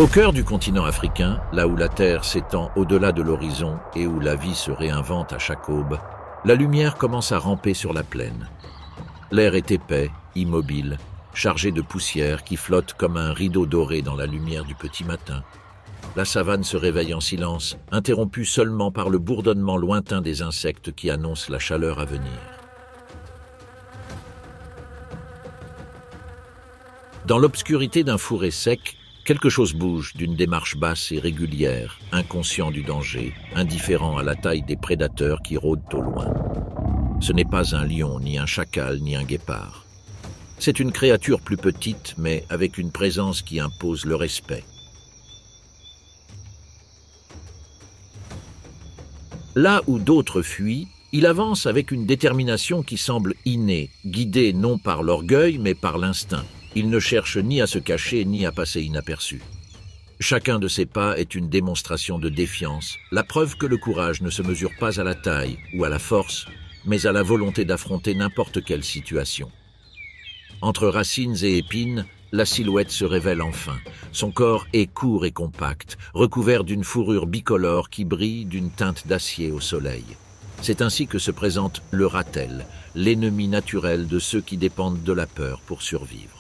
Au cœur du continent africain, là où la terre s'étend au-delà de l'horizon et où la vie se réinvente à chaque aube, la lumière commence à ramper sur la plaine. L'air est épais, immobile, chargé de poussière qui flotte comme un rideau doré dans la lumière du petit matin. La savane se réveille en silence, interrompue seulement par le bourdonnement lointain des insectes qui annoncent la chaleur à venir. Dans l'obscurité d'un fourré sec, quelque chose bouge d'une démarche basse et régulière, inconscient du danger, indifférent à la taille des prédateurs qui rôdent au loin. Ce n'est pas un lion, ni un chacal, ni un guépard. C'est une créature plus petite, mais avec une présence qui impose le respect. Là où d'autres fuient, il avance avec une détermination qui semble innée, guidée non par l'orgueil, mais par l'instinct. Il ne cherche ni à se cacher, ni à passer inaperçu. Chacun de ses pas est une démonstration de défiance, la preuve que le courage ne se mesure pas à la taille ou à la force, mais à la volonté d'affronter n'importe quelle situation. Entre racines et épines, la silhouette se révèle enfin. Son corps est court et compact, recouvert d'une fourrure bicolore qui brille d'une teinte d'acier au soleil. C'est ainsi que se présente le ratel, l'ennemi naturel de ceux qui dépendent de la peur pour survivre.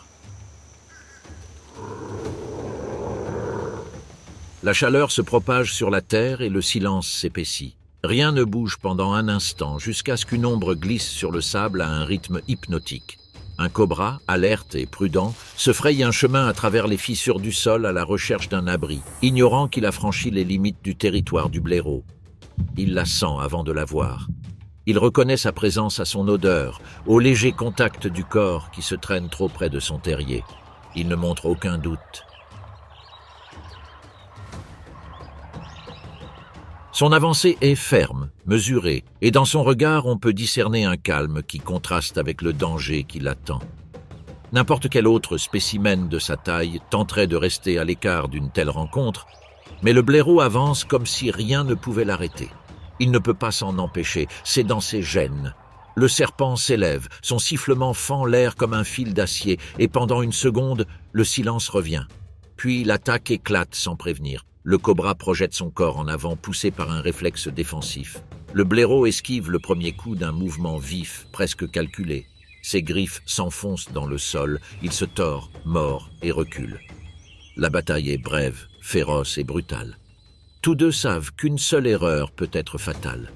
La chaleur se propage sur la terre et le silence s'épaissit. Rien ne bouge pendant un instant jusqu'à ce qu'une ombre glisse sur le sable à un rythme hypnotique. Un cobra, alerte et prudent, se fraye un chemin à travers les fissures du sol à la recherche d'un abri, ignorant qu'il a franchi les limites du territoire du blaireau. Il la sent avant de la voir. Il reconnaît sa présence à son odeur, au léger contact du corps qui se traîne trop près de son terrier. Il ne montre aucun doute. Son avancée est ferme, mesurée, et dans son regard on peut discerner un calme qui contraste avec le danger qui l'attend. N'importe quel autre spécimen de sa taille tenterait de rester à l'écart d'une telle rencontre, mais le blaireau avance comme si rien ne pouvait l'arrêter. Il ne peut pas s'en empêcher, c'est dans ses gènes. Le serpent s'élève, son sifflement fend l'air comme un fil d'acier, et pendant une seconde, le silence revient. Puis l'attaque éclate sans prévenir. Le cobra projette son corps en avant, poussé par un réflexe défensif. Le blaireau esquive le premier coup d'un mouvement vif, presque calculé. Ses griffes s'enfoncent dans le sol, il se tord, mord et recule. La bataille est brève, féroce et brutale. Tous deux savent qu'une seule erreur peut être fatale.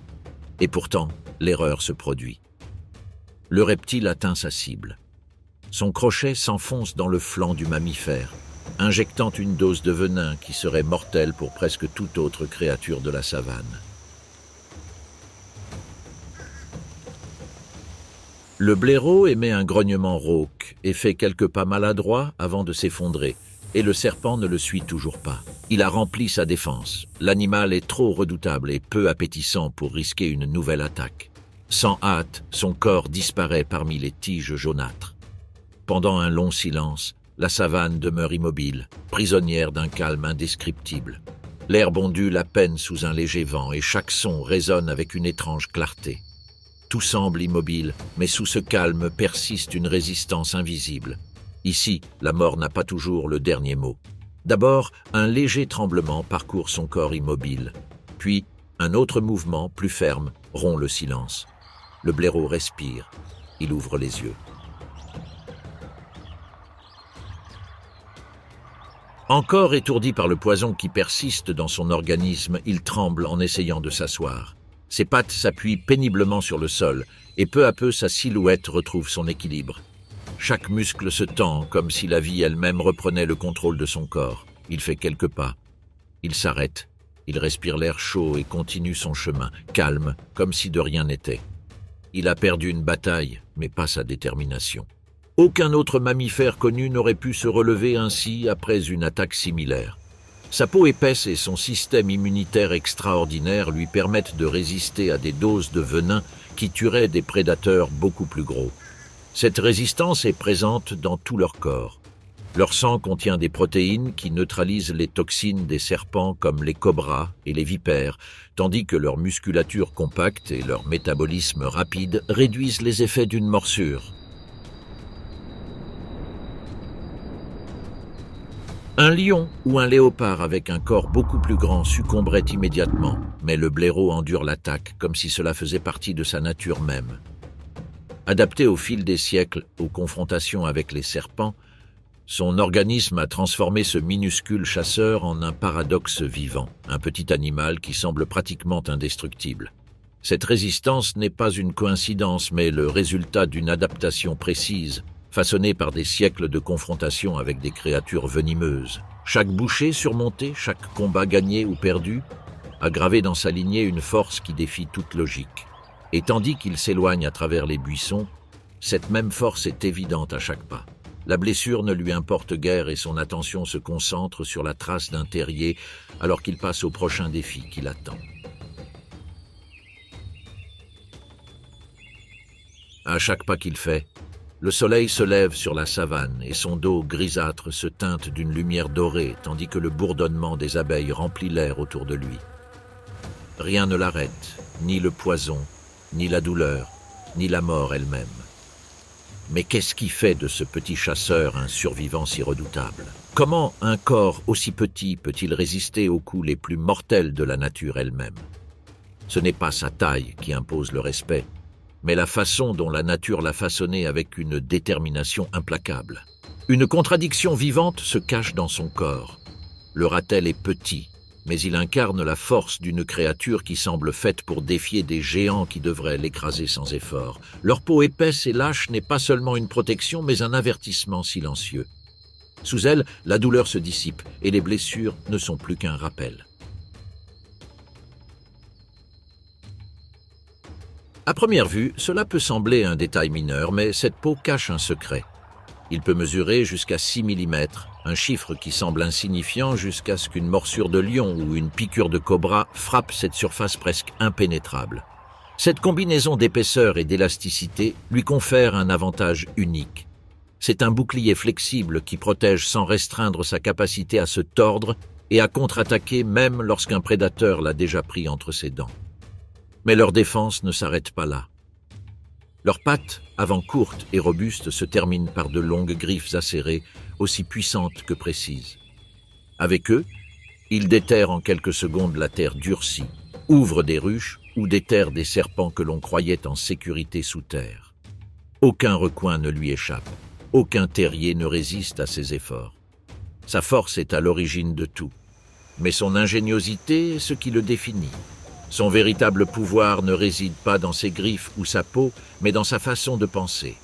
Et pourtant, l'erreur se produit. Le reptile atteint sa cible. Son crochet s'enfonce dans le flanc du mammifère, injectant une dose de venin qui serait mortelle pour presque toute autre créature de la savane. Le blaireau émet un grognement rauque et fait quelques pas maladroits avant de s'effondrer, et le serpent ne le suit toujours pas. Il a rempli sa défense. L'animal est trop redoutable et peu appétissant pour risquer une nouvelle attaque. Sans hâte, son corps disparaît parmi les tiges jaunâtres. Pendant un long silence, la savane demeure immobile, prisonnière d'un calme indescriptible. L'herbe ondule à peine sous un léger vent et chaque son résonne avec une étrange clarté. Tout semble immobile, mais sous ce calme persiste une résistance invisible. Ici, la mort n'a pas toujours le dernier mot. D'abord, un léger tremblement parcourt son corps immobile. Puis, un autre mouvement, plus ferme, rompt le silence. Le blaireau respire. Il ouvre les yeux. Encore étourdi par le poison qui persiste dans son organisme, il tremble en essayant de s'asseoir. Ses pattes s'appuient péniblement sur le sol, et peu à peu sa silhouette retrouve son équilibre. Chaque muscle se tend, comme si la vie elle-même reprenait le contrôle de son corps. Il fait quelques pas. Il s'arrête. Il respire l'air chaud et continue son chemin, calme, comme si de rien n'était. Il a perdu une bataille, mais pas sa détermination. Aucun autre mammifère connu n'aurait pu se relever ainsi après une attaque similaire. Sa peau épaisse et son système immunitaire extraordinaire lui permettent de résister à des doses de venin qui tueraient des prédateurs beaucoup plus gros. Cette résistance est présente dans tout leur corps. Leur sang contient des protéines qui neutralisent les toxines des serpents comme les cobras et les vipères, tandis que leur musculature compacte et leur métabolisme rapide réduisent les effets d'une morsure. Un lion ou un léopard avec un corps beaucoup plus grand succomberait immédiatement, mais le blaireau endure l'attaque comme si cela faisait partie de sa nature même. Adapté au fil des siècles aux confrontations avec les serpents, son organisme a transformé ce minuscule chasseur en un paradoxe vivant, un petit animal qui semble pratiquement indestructible. Cette résistance n'est pas une coïncidence, mais le résultat d'une adaptation précise, façonnée par des siècles de confrontation avec des créatures venimeuses. Chaque bouchée surmontée, chaque combat gagné ou perdu, a gravé dans sa lignée une force qui défie toute logique. Et tandis qu'il s'éloigne à travers les buissons, cette même force est évidente à chaque pas. La blessure ne lui importe guère et son attention se concentre sur la trace d'un terrier alors qu'il passe au prochain défi qui l'attend. À chaque pas qu'il fait, le soleil se lève sur la savane et son dos grisâtre se teinte d'une lumière dorée tandis que le bourdonnement des abeilles remplit l'air autour de lui. Rien ne l'arrête, ni le poison, ni la douleur, ni la mort elle-même. Mais qu'est-ce qui fait de ce petit chasseur un survivant si redoutable? Comment un corps aussi petit peut-il résister aux coups les plus mortels de la nature elle-même? Ce n'est pas sa taille qui impose le respect, mais la façon dont la nature l'a façonné avec une détermination implacable. Une contradiction vivante se cache dans son corps. Le ratel est petit, mais il incarne la force d'une créature qui semble faite pour défier des géants qui devraient l'écraser sans effort. Leur peau épaisse et lâche n'est pas seulement une protection, mais un avertissement silencieux. Sous elle, la douleur se dissipe et les blessures ne sont plus qu'un rappel. À première vue, cela peut sembler un détail mineur, mais cette peau cache un secret. Il peut mesurer jusqu'à 6 mm, un chiffre qui semble insignifiant jusqu'à ce qu'une morsure de lion ou une piqûre de cobra frappe cette surface presque impénétrable. Cette combinaison d'épaisseur et d'élasticité lui confère un avantage unique. C'est un bouclier flexible qui protège sans restreindre sa capacité à se tordre et à contre-attaquer même lorsqu'un prédateur l'a déjà pris entre ses dents. Mais leur défense ne s'arrête pas là. Leurs pattes, avant courtes et robustes, se terminent par de longues griffes acérées, aussi puissantes que précises. Avec eux, ils déterrent en quelques secondes la terre durcie, ouvrent des ruches ou déterrent des serpents que l'on croyait en sécurité sous terre. Aucun recoin ne lui échappe, aucun terrier ne résiste à ses efforts. Sa force est à l'origine de tout, mais son ingéniosité est ce qui le définit. Son véritable pouvoir ne réside pas dans ses griffes ou sa peau, mais dans sa façon de penser.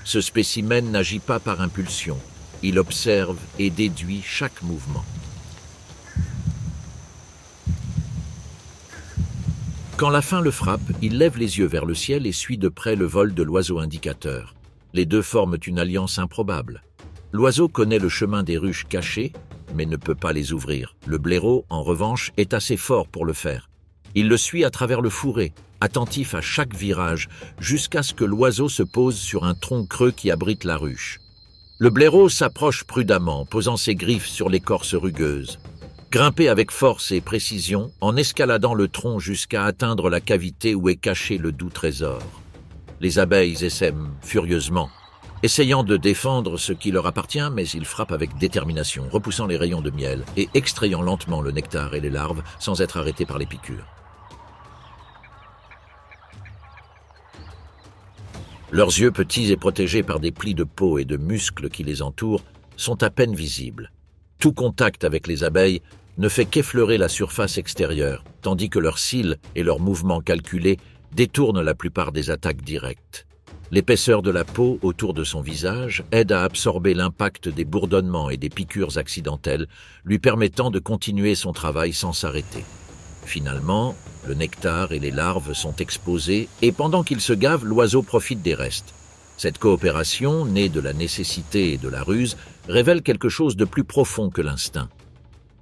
Ce spécimen n'agit pas par impulsion. Il observe et déduit chaque mouvement. Quand la faim le frappe, il lève les yeux vers le ciel et suit de près le vol de l'oiseau indicateur. Les deux forment une alliance improbable. L'oiseau connaît le chemin des ruches cachées, mais ne peut pas les ouvrir. Le blaireau, en revanche, est assez fort pour le faire. Il le suit à travers le fourré, attentif à chaque virage, jusqu'à ce que l'oiseau se pose sur un tronc creux qui abrite la ruche. Le blaireau s'approche prudemment, posant ses griffes sur l'écorce rugueuse. Grimper avec force et précision, en escaladant le tronc jusqu'à atteindre la cavité où est caché le doux trésor. Les abeilles essaiment furieusement, essayant de défendre ce qui leur appartient, mais ils frappent avec détermination, repoussant les rayons de miel et extrayant lentement le nectar et les larves sans être arrêtés par les piqûres. Leurs yeux petits et protégés par des plis de peau et de muscles qui les entourent sont à peine visibles. Tout contact avec les abeilles ne fait qu'effleurer la surface extérieure, tandis que leurs cils et leurs mouvements calculés détournent la plupart des attaques directes. L'épaisseur de la peau autour de son visage aide à absorber l'impact des bourdonnements et des piqûres accidentelles, lui permettant de continuer son travail sans s'arrêter. Finalement, le nectar et les larves sont exposés et pendant qu'il se gave, l'oiseau profite des restes. Cette coopération, née de la nécessité et de la ruse, révèle quelque chose de plus profond que l'instinct.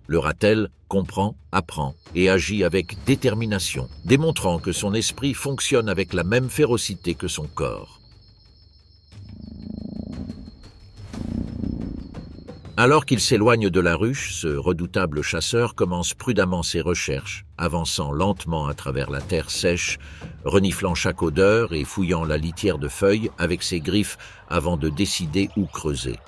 Le ratel comprend, apprend et agit avec détermination, démontrant que son esprit fonctionne avec la même férocité que son corps. Alors qu'il s'éloigne de la ruche, ce redoutable chasseur commence prudemment ses recherches, avançant lentement à travers la terre sèche, reniflant chaque odeur et fouillant la litière de feuilles avec ses griffes avant de décider où creuser.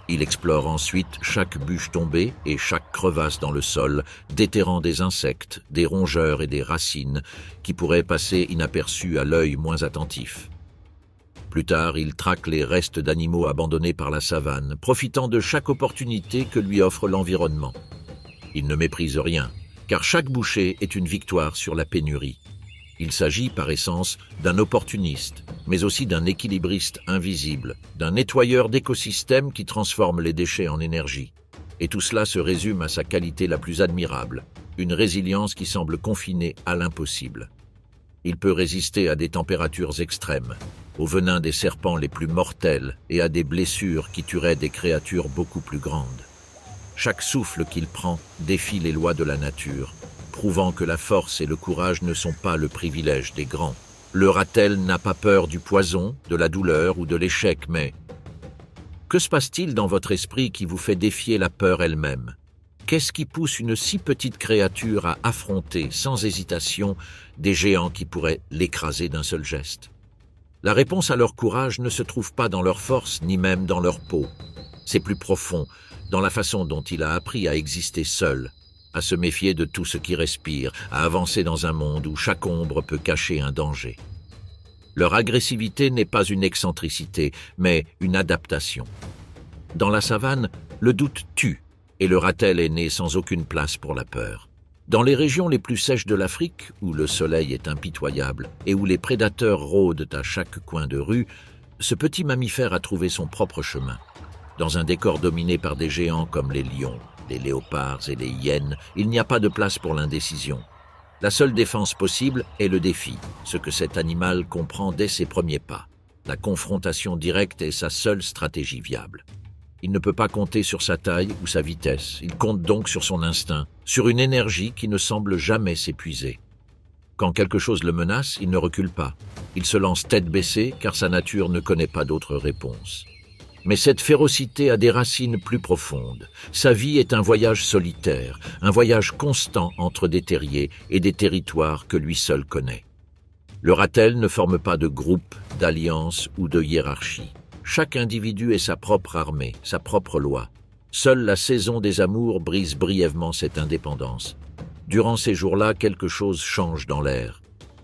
Il explore ensuite chaque bûche tombée et chaque crevasse dans le sol, déterrant des insectes, des rongeurs et des racines qui pourraient passer inaperçus à l'œil moins attentif. Plus tard, il traque les restes d'animaux abandonnés par la savane, profitant de chaque opportunité que lui offre l'environnement. Il ne méprise rien, car chaque bouchée est une victoire sur la pénurie. Il s'agit, par essence, d'un opportuniste, mais aussi d'un équilibriste invisible, d'un nettoyeur d'écosystèmes qui transforme les déchets en énergie. Et tout cela se résume à sa qualité la plus admirable, une résilience qui semble confinée à l'impossible. Il peut résister à des températures extrêmes, au venin des serpents les plus mortels et à des blessures qui tueraient des créatures beaucoup plus grandes. Chaque souffle qu'il prend défie les lois de la nature, prouvant que la force et le courage ne sont pas le privilège des grands. Le ratel n'a pas peur du poison, de la douleur ou de l'échec, mais... Que se passe-t-il dans votre esprit qui vous fait défier la peur elle-même? Qu'est-ce qui pousse une si petite créature à affronter, sans hésitation, des géants qui pourraient l'écraser d'un seul geste? La réponse à leur courage ne se trouve pas dans leur force, ni même dans leur peau. C'est plus profond, dans la façon dont il a appris à exister seul, à se méfier de tout ce qui respire, à avancer dans un monde où chaque ombre peut cacher un danger. Leur agressivité n'est pas une excentricité, mais une adaptation. Dans la savane, le doute tue, et le ratel est né sans aucune place pour la peur. Dans les régions les plus sèches de l'Afrique, où le soleil est impitoyable et où les prédateurs rôdent à chaque coin de rue, ce petit mammifère a trouvé son propre chemin. Dans un décor dominé par des géants comme les lions, les léopards et les hyènes, il n'y a pas de place pour l'indécision. La seule défense possible est le défi, ce que cet animal comprend dès ses premiers pas. La confrontation directe est sa seule stratégie viable. Il ne peut pas compter sur sa taille ou sa vitesse, il compte donc sur son instinct, sur une énergie qui ne semble jamais s'épuiser. Quand quelque chose le menace, il ne recule pas. Il se lance tête baissée car sa nature ne connaît pas d'autre réponse. Mais cette férocité a des racines plus profondes. Sa vie est un voyage solitaire, un voyage constant entre des terriers et des territoires que lui seul connaît. Le ratel ne forme pas de groupe, d'alliance ou de hiérarchie. Chaque individu est sa propre armée, sa propre loi. Seule la saison des amours brise brièvement cette indépendance. Durant ces jours-là, quelque chose change dans l'air.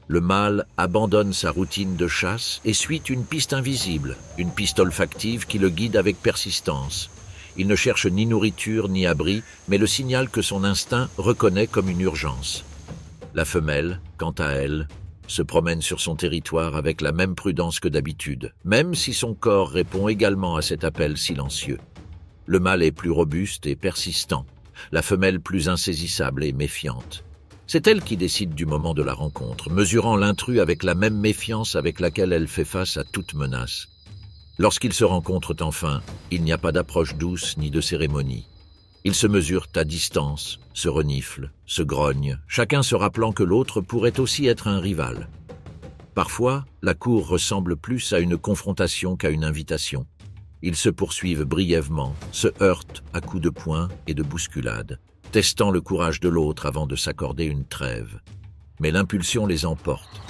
Le mâle abandonne sa routine de chasse et suit une piste invisible, une piste olfactive qui le guide avec persistance. Il ne cherche ni nourriture ni abri, mais le signal que son instinct reconnaît comme une urgence. La femelle, quant à elle, se promène sur son territoire avec la même prudence que d'habitude, même si son corps répond également à cet appel silencieux. Le mâle est plus robuste et persistant, la femelle plus insaisissable et méfiante. C'est elle qui décide du moment de la rencontre, mesurant l'intrus avec la même méfiance avec laquelle elle fait face à toute menace. Lorsqu'ils se rencontrent enfin, il n'y a pas d'approche douce ni de cérémonie. Ils se mesurent à distance, se reniflent, se grognent, chacun se rappelant que l'autre pourrait aussi être un rival. Parfois, la cour ressemble plus à une confrontation qu'à une invitation. Ils se poursuivent brièvement, se heurtent à coups de poing et de bousculades, testant le courage de l'autre avant de s'accorder une trêve. Mais l'impulsion les emporte.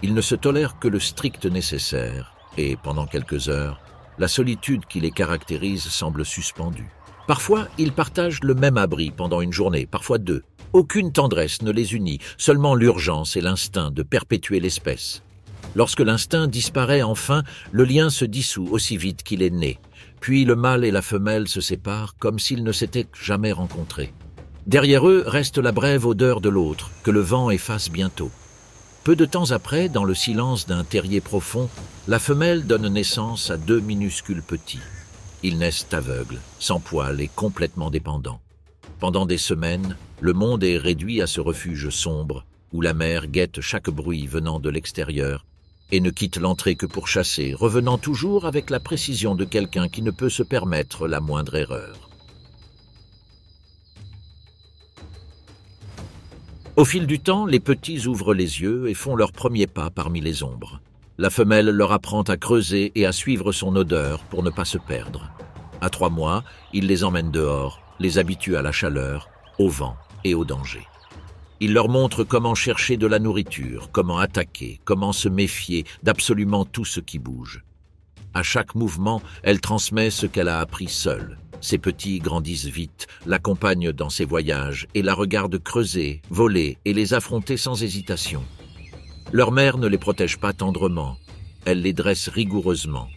Ils ne se tolèrent que le strict nécessaire, et, pendant quelques heures, la solitude qui les caractérise semble suspendue. Parfois, ils partagent le même abri pendant une journée, parfois deux. Aucune tendresse ne les unit, seulement l'urgence et l'instinct de perpétuer l'espèce. Lorsque l'instinct disparaît enfin, le lien se dissout aussi vite qu'il est né. Puis le mâle et la femelle se séparent comme s'ils ne s'étaient jamais rencontrés. Derrière eux reste la brève odeur de l'autre, que le vent efface bientôt. Peu de temps après, dans le silence d'un terrier profond, la femelle donne naissance à deux minuscules petits. Ils naissent aveugles, sans poils et complètement dépendants. Pendant des semaines, le monde est réduit à ce refuge sombre, où la mère guette chaque bruit venant de l'extérieur et ne quitte l'entrée que pour chasser, revenant toujours avec la précision de quelqu'un qui ne peut se permettre la moindre erreur. Au fil du temps, les petits ouvrent les yeux et font leurs premiers pas parmi les ombres. La femelle leur apprend à creuser et à suivre son odeur pour ne pas se perdre. À 3 mois, il les emmène dehors, les habitue à la chaleur, au vent et au danger. Il leur montre comment chercher de la nourriture, comment attaquer, comment se méfier d'absolument tout ce qui bouge. À chaque mouvement, elle transmet ce qu'elle a appris seule. Ses petits grandissent vite, l'accompagnent dans ses voyages et la regardent creuser, voler et les affronter sans hésitation. Leur mère ne les protège pas tendrement, elle les dresse rigoureusement.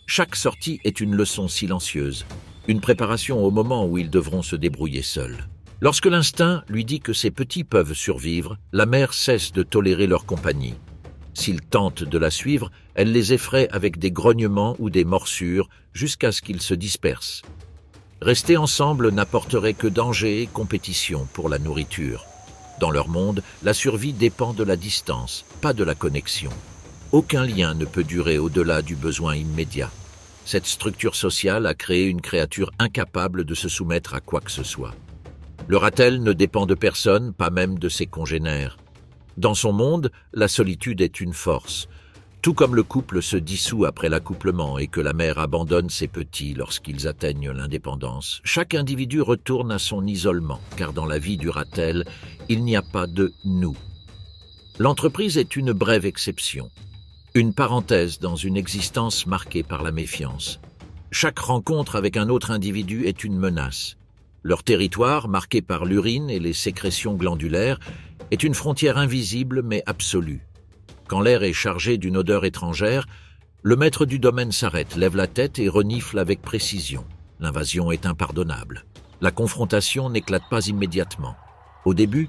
Chaque sortie est une leçon silencieuse, une préparation au moment où ils devront se débrouiller seuls. Lorsque l'instinct lui dit que ses petits peuvent survivre, la mère cesse de tolérer leur compagnie. S'ils tentent de la suivre, elle les effraie avec des grognements ou des morsures jusqu'à ce qu'ils se dispersent. Rester ensemble n'apporterait que danger et compétition pour la nourriture. Dans leur monde, la survie dépend de la distance, pas de la connexion. Aucun lien ne peut durer au-delà du besoin immédiat. Cette structure sociale a créé une créature incapable de se soumettre à quoi que ce soit. Le ratel ne dépend de personne, pas même de ses congénères. Dans son monde, la solitude est une force. Tout comme le couple se dissout après l'accouplement et que la mère abandonne ses petits lorsqu'ils atteignent l'indépendance, chaque individu retourne à son isolement, car dans la vie du ratel, il n'y a pas de « nous ». L'entreprise est une brève exception, une parenthèse dans une existence marquée par la méfiance. Chaque rencontre avec un autre individu est une menace. Leur territoire, marqué par l'urine et les sécrétions glandulaires, est une frontière invisible mais absolue. Quand l'air est chargé d'une odeur étrangère, le maître du domaine s'arrête, lève la tête et renifle avec précision. L'invasion est impardonnable. La confrontation n'éclate pas immédiatement. Au début,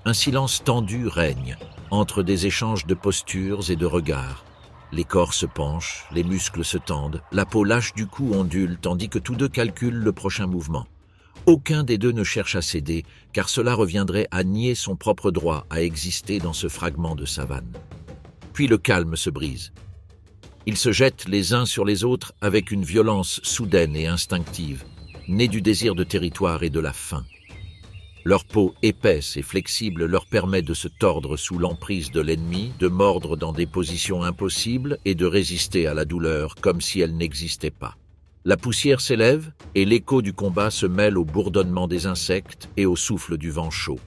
un silence tendu règne, entre des échanges de postures et de regards. Les corps se penchent, les muscles se tendent, la peau lâche du cou ondule tandis que tous deux calculent le prochain mouvement. Aucun des deux ne cherche à céder, car cela reviendrait à nier son propre droit à exister dans ce fragment de savane. Puis le calme se brise. Ils se jettent les uns sur les autres avec une violence soudaine et instinctive, née du désir de territoire et de la faim. Leur peau épaisse et flexible leur permet de se tordre sous l'emprise de l'ennemi, de mordre dans des positions impossibles et de résister à la douleur comme si elle n'existait pas. La poussière s'élève et l'écho du combat se mêle au bourdonnement des insectes et au souffle du vent chaud.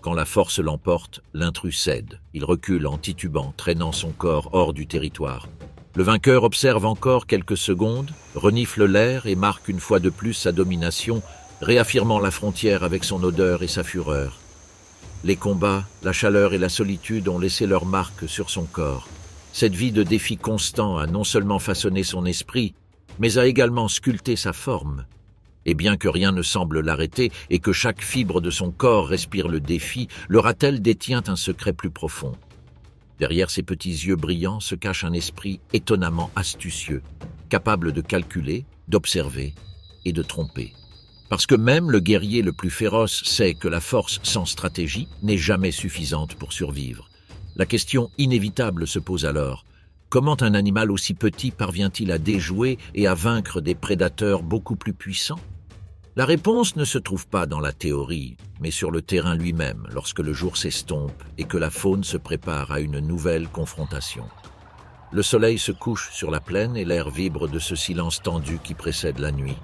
Quand la force l'emporte, l'intrus cède. Il recule en titubant, traînant son corps hors du territoire. Le vainqueur observe encore quelques secondes, renifle l'air et marque une fois de plus sa domination, réaffirmant la frontière avec son odeur et sa fureur. Les combats, la chaleur et la solitude ont laissé leur marque sur son corps. Cette vie de défi constant a non seulement façonné son esprit, mais a également sculpté sa forme. Et bien que rien ne semble l'arrêter et que chaque fibre de son corps respire le défi, le ratel détient un secret plus profond. Derrière ses petits yeux brillants se cache un esprit étonnamment astucieux, capable de calculer, d'observer et de tromper. Parce que même le guerrier le plus féroce sait que la force sans stratégie n'est jamais suffisante pour survivre. La question inévitable se pose alors. Comment un animal aussi petit parvient-il à déjouer et à vaincre des prédateurs beaucoup plus puissants? La réponse ne se trouve pas dans la théorie, mais sur le terrain lui-même, lorsque le jour s'estompe et que la faune se prépare à une nouvelle confrontation. Le soleil se couche sur la plaine et l'air vibre de ce silence tendu qui précède la nuit.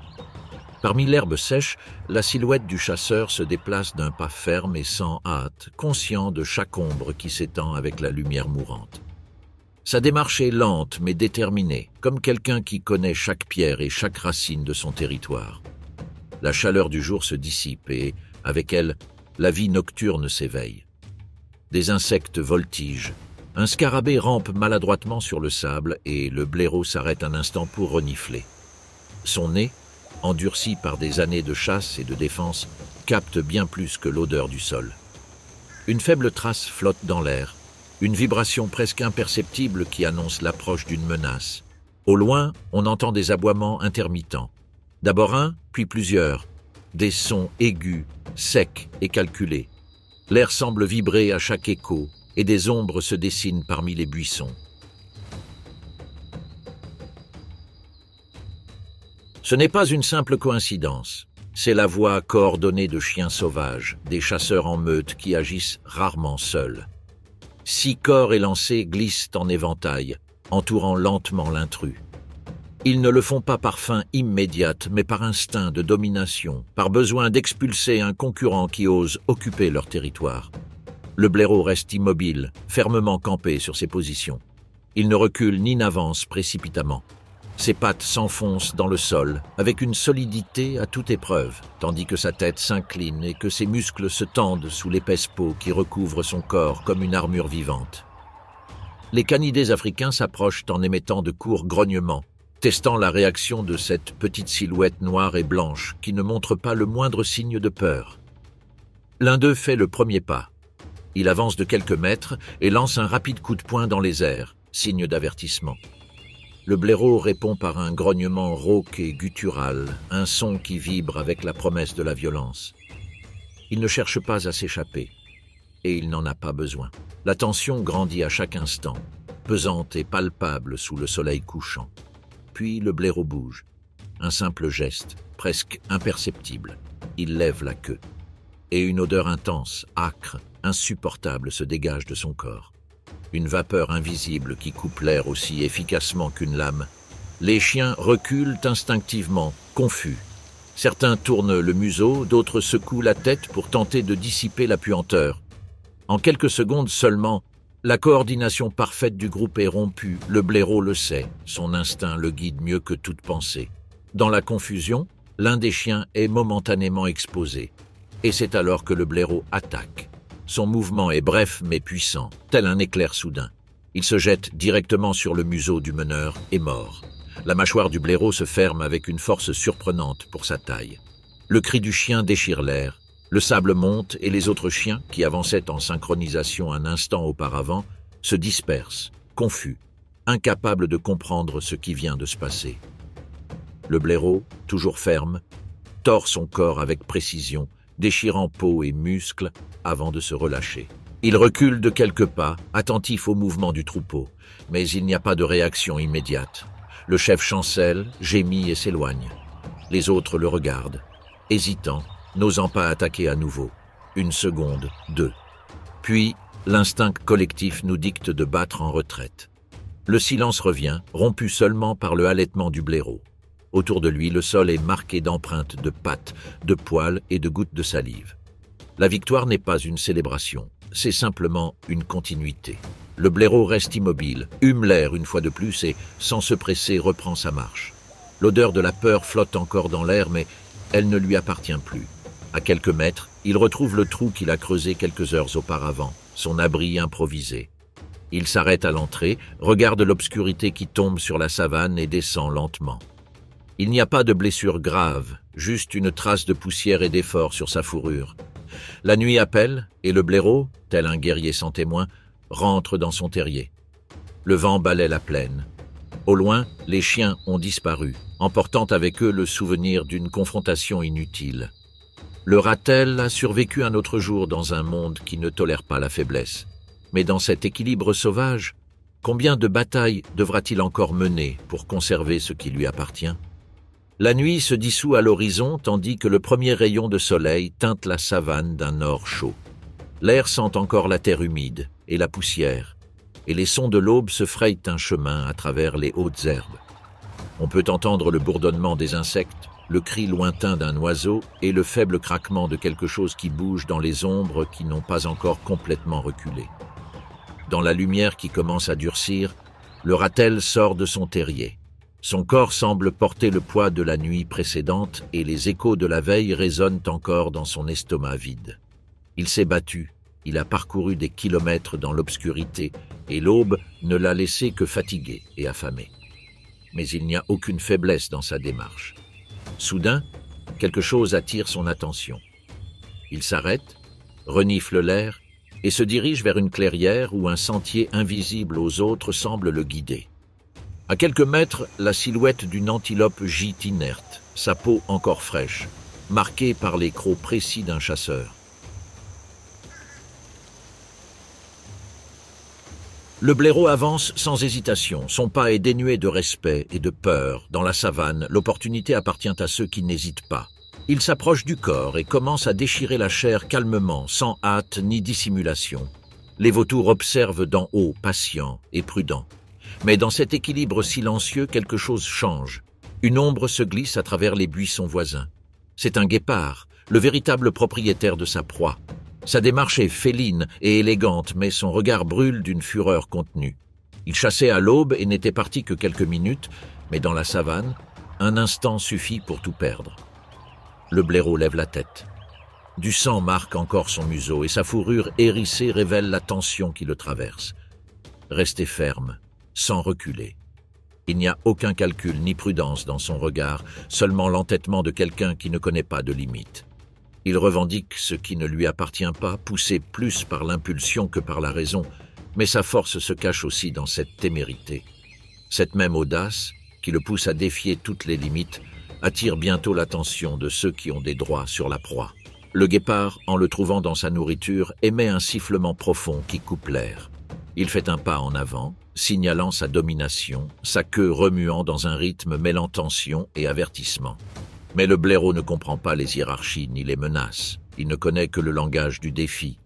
Parmi l'herbe sèche, la silhouette du chasseur se déplace d'un pas ferme et sans hâte, conscient de chaque ombre qui s'étend avec la lumière mourante. Sa démarche est lente mais déterminée, comme quelqu'un qui connaît chaque pierre et chaque racine de son territoire. La chaleur du jour se dissipe et, avec elle, la vie nocturne s'éveille. Des insectes voltigent. Un scarabée rampe maladroitement sur le sable et le blaireau s'arrête un instant pour renifler. Son nez, endurci par des années de chasse et de défense, capte bien plus que l'odeur du sol. Une faible trace flotte dans l'air, une vibration presque imperceptible qui annonce l'approche d'une menace. Au loin, on entend des aboiements intermittents. D'abord un, puis plusieurs. Des sons aigus, secs et calculés. L'air semble vibrer à chaque écho et des ombres se dessinent parmi les buissons. Ce n'est pas une simple coïncidence. C'est la voix coordonnée de chiens sauvages, des chasseurs en meute qui agissent rarement seuls. 6 corps élancés glissent en éventail, entourant lentement l'intrus. Ils ne le font pas par faim immédiate, mais par instinct de domination, par besoin d'expulser un concurrent qui ose occuper leur territoire. Le blaireau reste immobile, fermement campé sur ses positions. Il ne recule ni n'avance précipitamment. Ses pattes s'enfoncent dans le sol avec une solidité à toute épreuve, tandis que sa tête s'incline et que ses muscles se tendent sous l'épaisse peau qui recouvre son corps comme une armure vivante. Les canidés africains s'approchent en émettant de courts grognements, testant la réaction de cette petite silhouette noire et blanche qui ne montre pas le moindre signe de peur. L'un d'eux fait le premier pas. Il avance de quelques mètres et lance un rapide coup de poing dans les airs, signe d'avertissement. Le blaireau répond par un grognement rauque et guttural, un son qui vibre avec la promesse de la violence. Il ne cherche pas à s'échapper, et il n'en a pas besoin. La tension grandit à chaque instant, pesante et palpable sous le soleil couchant. Puis le blaireau bouge. Un simple geste, presque imperceptible. Il lève la queue. Et une odeur intense, âcre, insupportable se dégage de son corps. Une vapeur invisible qui coupe l'air aussi efficacement qu'une lame. Les chiens reculent instinctivement, confus. Certains tournent le museau, d'autres secouent la tête pour tenter de dissiper la puanteur. En quelques secondes seulement, la coordination parfaite du groupe est rompue. Le blaireau le sait, son instinct le guide mieux que toute pensée. Dans la confusion, l'un des chiens est momentanément exposé. Et c'est alors que le blaireau attaque. Son mouvement est bref mais puissant, tel un éclair soudain. Il se jette directement sur le museau du meneur et mord. La mâchoire du blaireau se ferme avec une force surprenante pour sa taille. Le cri du chien déchire l'air. Le sable monte et les autres chiens, qui avançaient en synchronisation un instant auparavant, se dispersent, confus, incapables de comprendre ce qui vient de se passer. Le blaireau, toujours ferme, tord son corps avec précision, déchirant peau et muscles avant de se relâcher. Il recule de quelques pas, attentif au mouvement du troupeau, mais il n'y a pas de réaction immédiate. Le chef chancelle, gémit et s'éloigne. Les autres le regardent, hésitants, n'osant pas attaquer à nouveau. Une seconde, deux. Puis, l'instinct collectif nous dicte de battre en retraite. Le silence revient, rompu seulement par le halètement du blaireau. Autour de lui, le sol est marqué d'empreintes de pattes, de poils et de gouttes de salive. La victoire n'est pas une célébration, c'est simplement une continuité. Le blaireau reste immobile, hume l'air une fois de plus et, sans se presser, reprend sa marche. L'odeur de la peur flotte encore dans l'air, mais elle ne lui appartient plus. À quelques mètres, il retrouve le trou qu'il a creusé quelques heures auparavant, son abri improvisé. Il s'arrête à l'entrée, regarde l'obscurité qui tombe sur la savane et descend lentement. Il n'y a pas de blessure grave, juste une trace de poussière et d'effort sur sa fourrure. La nuit appelle et le blaireau, tel un guerrier sans témoin, rentre dans son terrier. Le vent balaie la plaine. Au loin, les chiens ont disparu, emportant avec eux le souvenir d'une confrontation inutile. Le ratel a survécu un autre jour dans un monde qui ne tolère pas la faiblesse. Mais dans cet équilibre sauvage, combien de batailles devra-t-il encore mener pour conserver ce qui lui appartient ? La nuit se dissout à l'horizon tandis que le premier rayon de soleil teinte la savane d'un or chaud. L'air sent encore la terre humide et la poussière, et les sons de l'aube se frayent un chemin à travers les hautes herbes. On peut entendre le bourdonnement des insectes, le cri lointain d'un oiseau et le faible craquement de quelque chose qui bouge dans les ombres qui n'ont pas encore complètement reculé. Dans la lumière qui commence à durcir, le ratel sort de son terrier. Son corps semble porter le poids de la nuit précédente et les échos de la veille résonnent encore dans son estomac vide. Il s'est battu, il a parcouru des kilomètres dans l'obscurité et l'aube ne l'a laissé que fatigué et affamé. Mais il n'y a aucune faiblesse dans sa démarche. Soudain, quelque chose attire son attention. Il s'arrête, renifle l'air et se dirige vers une clairière où un sentier invisible aux autres semble le guider. À quelques mètres, la silhouette d'une antilope gît inerte, sa peau encore fraîche, marquée par les crocs précis d'un chasseur. Le blaireau avance sans hésitation, son pas est dénué de respect et de peur. Dans la savane, l'opportunité appartient à ceux qui n'hésitent pas. Il s'approche du corps et commence à déchirer la chair calmement, sans hâte ni dissimulation. Les vautours observent d'en haut, patients et prudents. Mais dans cet équilibre silencieux, quelque chose change. Une ombre se glisse à travers les buissons voisins. C'est un guépard, le véritable propriétaire de sa proie. Sa démarche est féline et élégante, mais son regard brûle d'une fureur contenue. Il chassait à l'aube et n'était parti que quelques minutes, mais dans la savane, un instant suffit pour tout perdre. Le blaireau lève la tête. Du sang marque encore son museau et sa fourrure hérissée révèle la tension qui le traverse. Restez ferme, sans reculer. Il n'y a aucun calcul ni prudence dans son regard, seulement l'entêtement de quelqu'un qui ne connaît pas de limites. Il revendique ce qui ne lui appartient pas, poussé plus par l'impulsion que par la raison, mais sa force se cache aussi dans cette témérité. Cette même audace, qui le pousse à défier toutes les limites, attire bientôt l'attention de ceux qui ont des droits sur la proie. Le guépard, en le trouvant dans sa nourriture, émet un sifflement profond qui coupe l'air. Il fait un pas en avant, signalant sa domination, sa queue remuant dans un rythme mêlant tension et avertissement. Mais le blaireau ne comprend pas les hiérarchies ni les menaces. Il ne connaît que le langage du défi.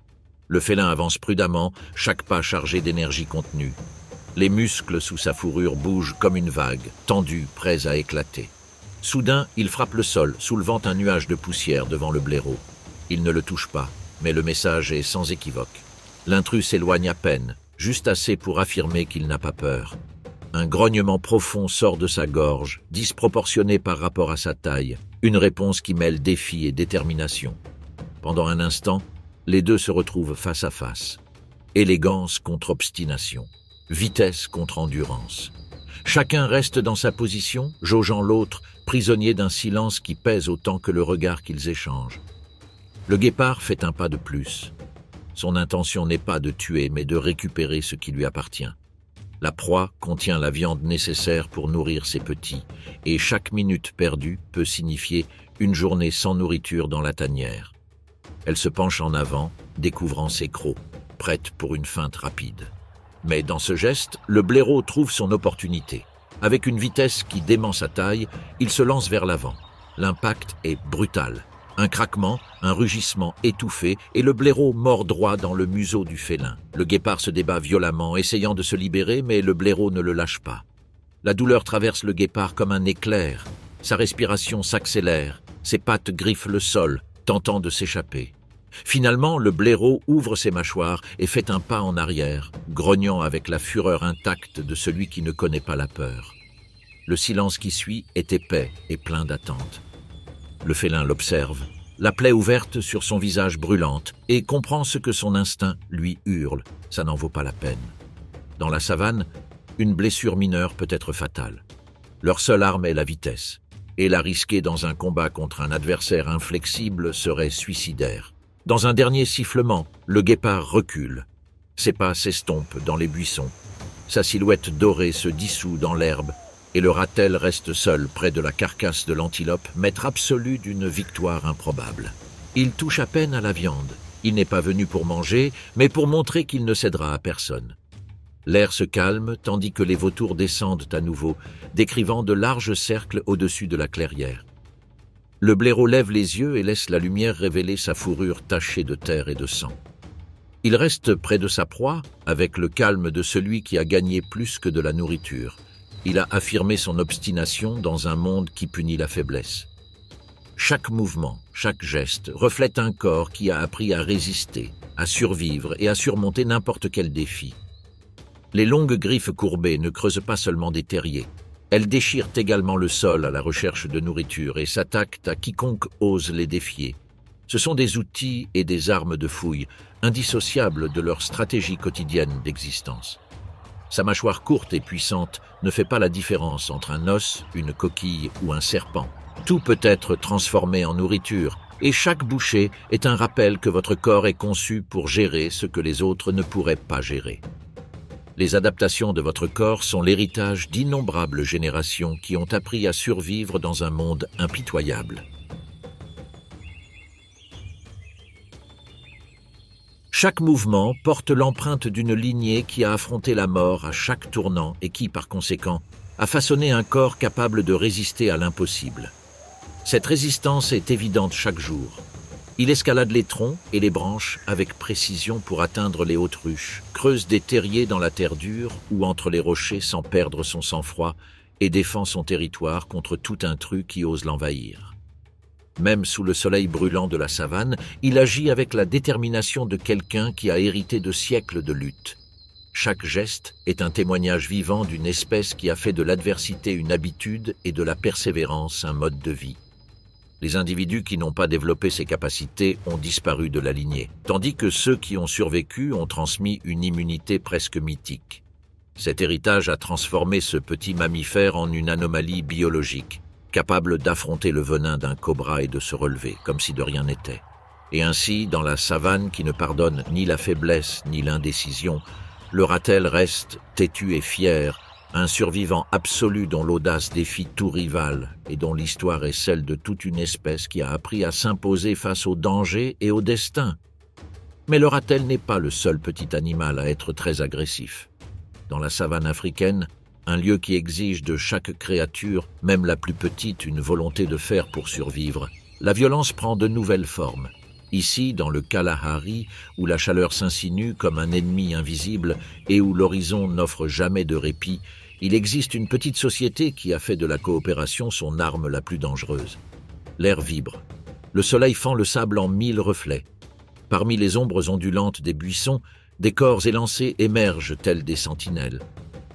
Le félin avance prudemment, chaque pas chargé d'énergie contenue. Les muscles sous sa fourrure bougent comme une vague, tendus, prêts à éclater. Soudain, il frappe le sol, soulevant un nuage de poussière devant le blaireau. Il ne le touche pas, mais le message est sans équivoque. L'intrus s'éloigne à peine, juste assez pour affirmer qu'il n'a pas peur. Un grognement profond sort de sa gorge, disproportionné par rapport à sa taille, une réponse qui mêle défi et détermination. Pendant un instant, les deux se retrouvent face à face. Élégance contre obstination, vitesse contre endurance. Chacun reste dans sa position, jaugeant l'autre, prisonnier d'un silence qui pèse autant que le regard qu'ils échangent. Le guépard fait un pas de plus. Son intention n'est pas de tuer, mais de récupérer ce qui lui appartient. La proie contient la viande nécessaire pour nourrir ses petits, et chaque minute perdue peut signifier une journée sans nourriture dans la tanière. Elle se penche en avant, découvrant ses crocs, prête pour une feinte rapide. Mais dans ce geste, le blaireau trouve son opportunité. Avec une vitesse qui dément sa taille, il se lance vers l'avant. L'impact est brutal. Un craquement, un rugissement étouffé, et le blaireau mord droit dans le museau du félin. Le guépard se débat violemment, essayant de se libérer, mais le blaireau ne le lâche pas. La douleur traverse le guépard comme un éclair. Sa respiration s'accélère, ses pattes griffent le sol, tentant de s'échapper. Finalement, le blaireau ouvre ses mâchoires et fait un pas en arrière, grognant avec la fureur intacte de celui qui ne connaît pas la peur. Le silence qui suit est épais et plein d'attente. Le félin l'observe, la plaie ouverte sur son visage brûlante, et comprend ce que son instinct lui hurle. Ça n'en vaut pas la peine. Dans la savane, une blessure mineure peut être fatale. Leur seule arme est la vitesse, et la risquer dans un combat contre un adversaire inflexible serait suicidaire. Dans un dernier sifflement, le guépard recule. Ses pas s'estompent dans les buissons. Sa silhouette dorée se dissout dans l'herbe, et le ratel reste seul près de la carcasse de l'antilope, maître absolu d'une victoire improbable. Il touche à peine à la viande. Il n'est pas venu pour manger, mais pour montrer qu'il ne cédera à personne. L'air se calme, tandis que les vautours descendent à nouveau, décrivant de larges cercles au-dessus de la clairière. Le blaireau lève les yeux et laisse la lumière révéler sa fourrure tachée de terre et de sang. Il reste près de sa proie, avec le calme de celui qui a gagné plus que de la nourriture. Il a affirmé son obstination dans un monde qui punit la faiblesse. Chaque mouvement, chaque geste reflète un corps qui a appris à résister, à survivre et à surmonter n'importe quel défi. Les longues griffes courbées ne creusent pas seulement des terriers. Elles déchirent également le sol à la recherche de nourriture et s'attaquent à quiconque ose les défier. Ce sont des outils et des armes de fouille, indissociables de leur stratégie quotidienne d'existence. Sa mâchoire courte et puissante ne fait pas la différence entre un os, une coquille ou un serpent. Tout peut être transformé en nourriture, et chaque bouchée est un rappel que votre corps est conçu pour gérer ce que les autres ne pourraient pas gérer. Les adaptations de votre corps sont l'héritage d'innombrables générations qui ont appris à survivre dans un monde impitoyable. Chaque mouvement porte l'empreinte d'une lignée qui a affronté la mort à chaque tournant et qui, par conséquent, a façonné un corps capable de résister à l'impossible. Cette résistance est évidente chaque jour. Il escalade les troncs et les branches avec précision pour atteindre les hautes ruches, creuse des terriers dans la terre dure ou entre les rochers sans perdre son sang-froid et défend son territoire contre tout intrus qui ose l'envahir. Même sous le soleil brûlant de la savane, il agit avec la détermination de quelqu'un qui a hérité de siècles de lutte. Chaque geste est un témoignage vivant d'une espèce qui a fait de l'adversité une habitude et de la persévérance un mode de vie. Les individus qui n'ont pas développé ces capacités ont disparu de la lignée, tandis que ceux qui ont survécu ont transmis une immunité presque mythique. Cet héritage a transformé ce petit mammifère en une anomalie biologique, capable d'affronter le venin d'un cobra et de se relever, comme si de rien n'était. Et ainsi, dans la savane qui ne pardonne ni la faiblesse ni l'indécision, le ratel reste, têtu et fier, un survivant absolu dont l'audace défie tout rival et dont l'histoire est celle de toute une espèce qui a appris à s'imposer face au danger et au destin. Mais le ratel n'est pas le seul petit animal à être très agressif. Dans la savane africaine, un lieu qui exige de chaque créature, même la plus petite, une volonté de faire pour survivre, la violence prend de nouvelles formes. Ici, dans le Kalahari, où la chaleur s'insinue comme un ennemi invisible et où l'horizon n'offre jamais de répit, il existe une petite société qui a fait de la coopération son arme la plus dangereuse. L'air vibre. Le soleil fend le sable en 1000 reflets. Parmi les ombres ondulantes des buissons, des corps élancés émergent tels des sentinelles.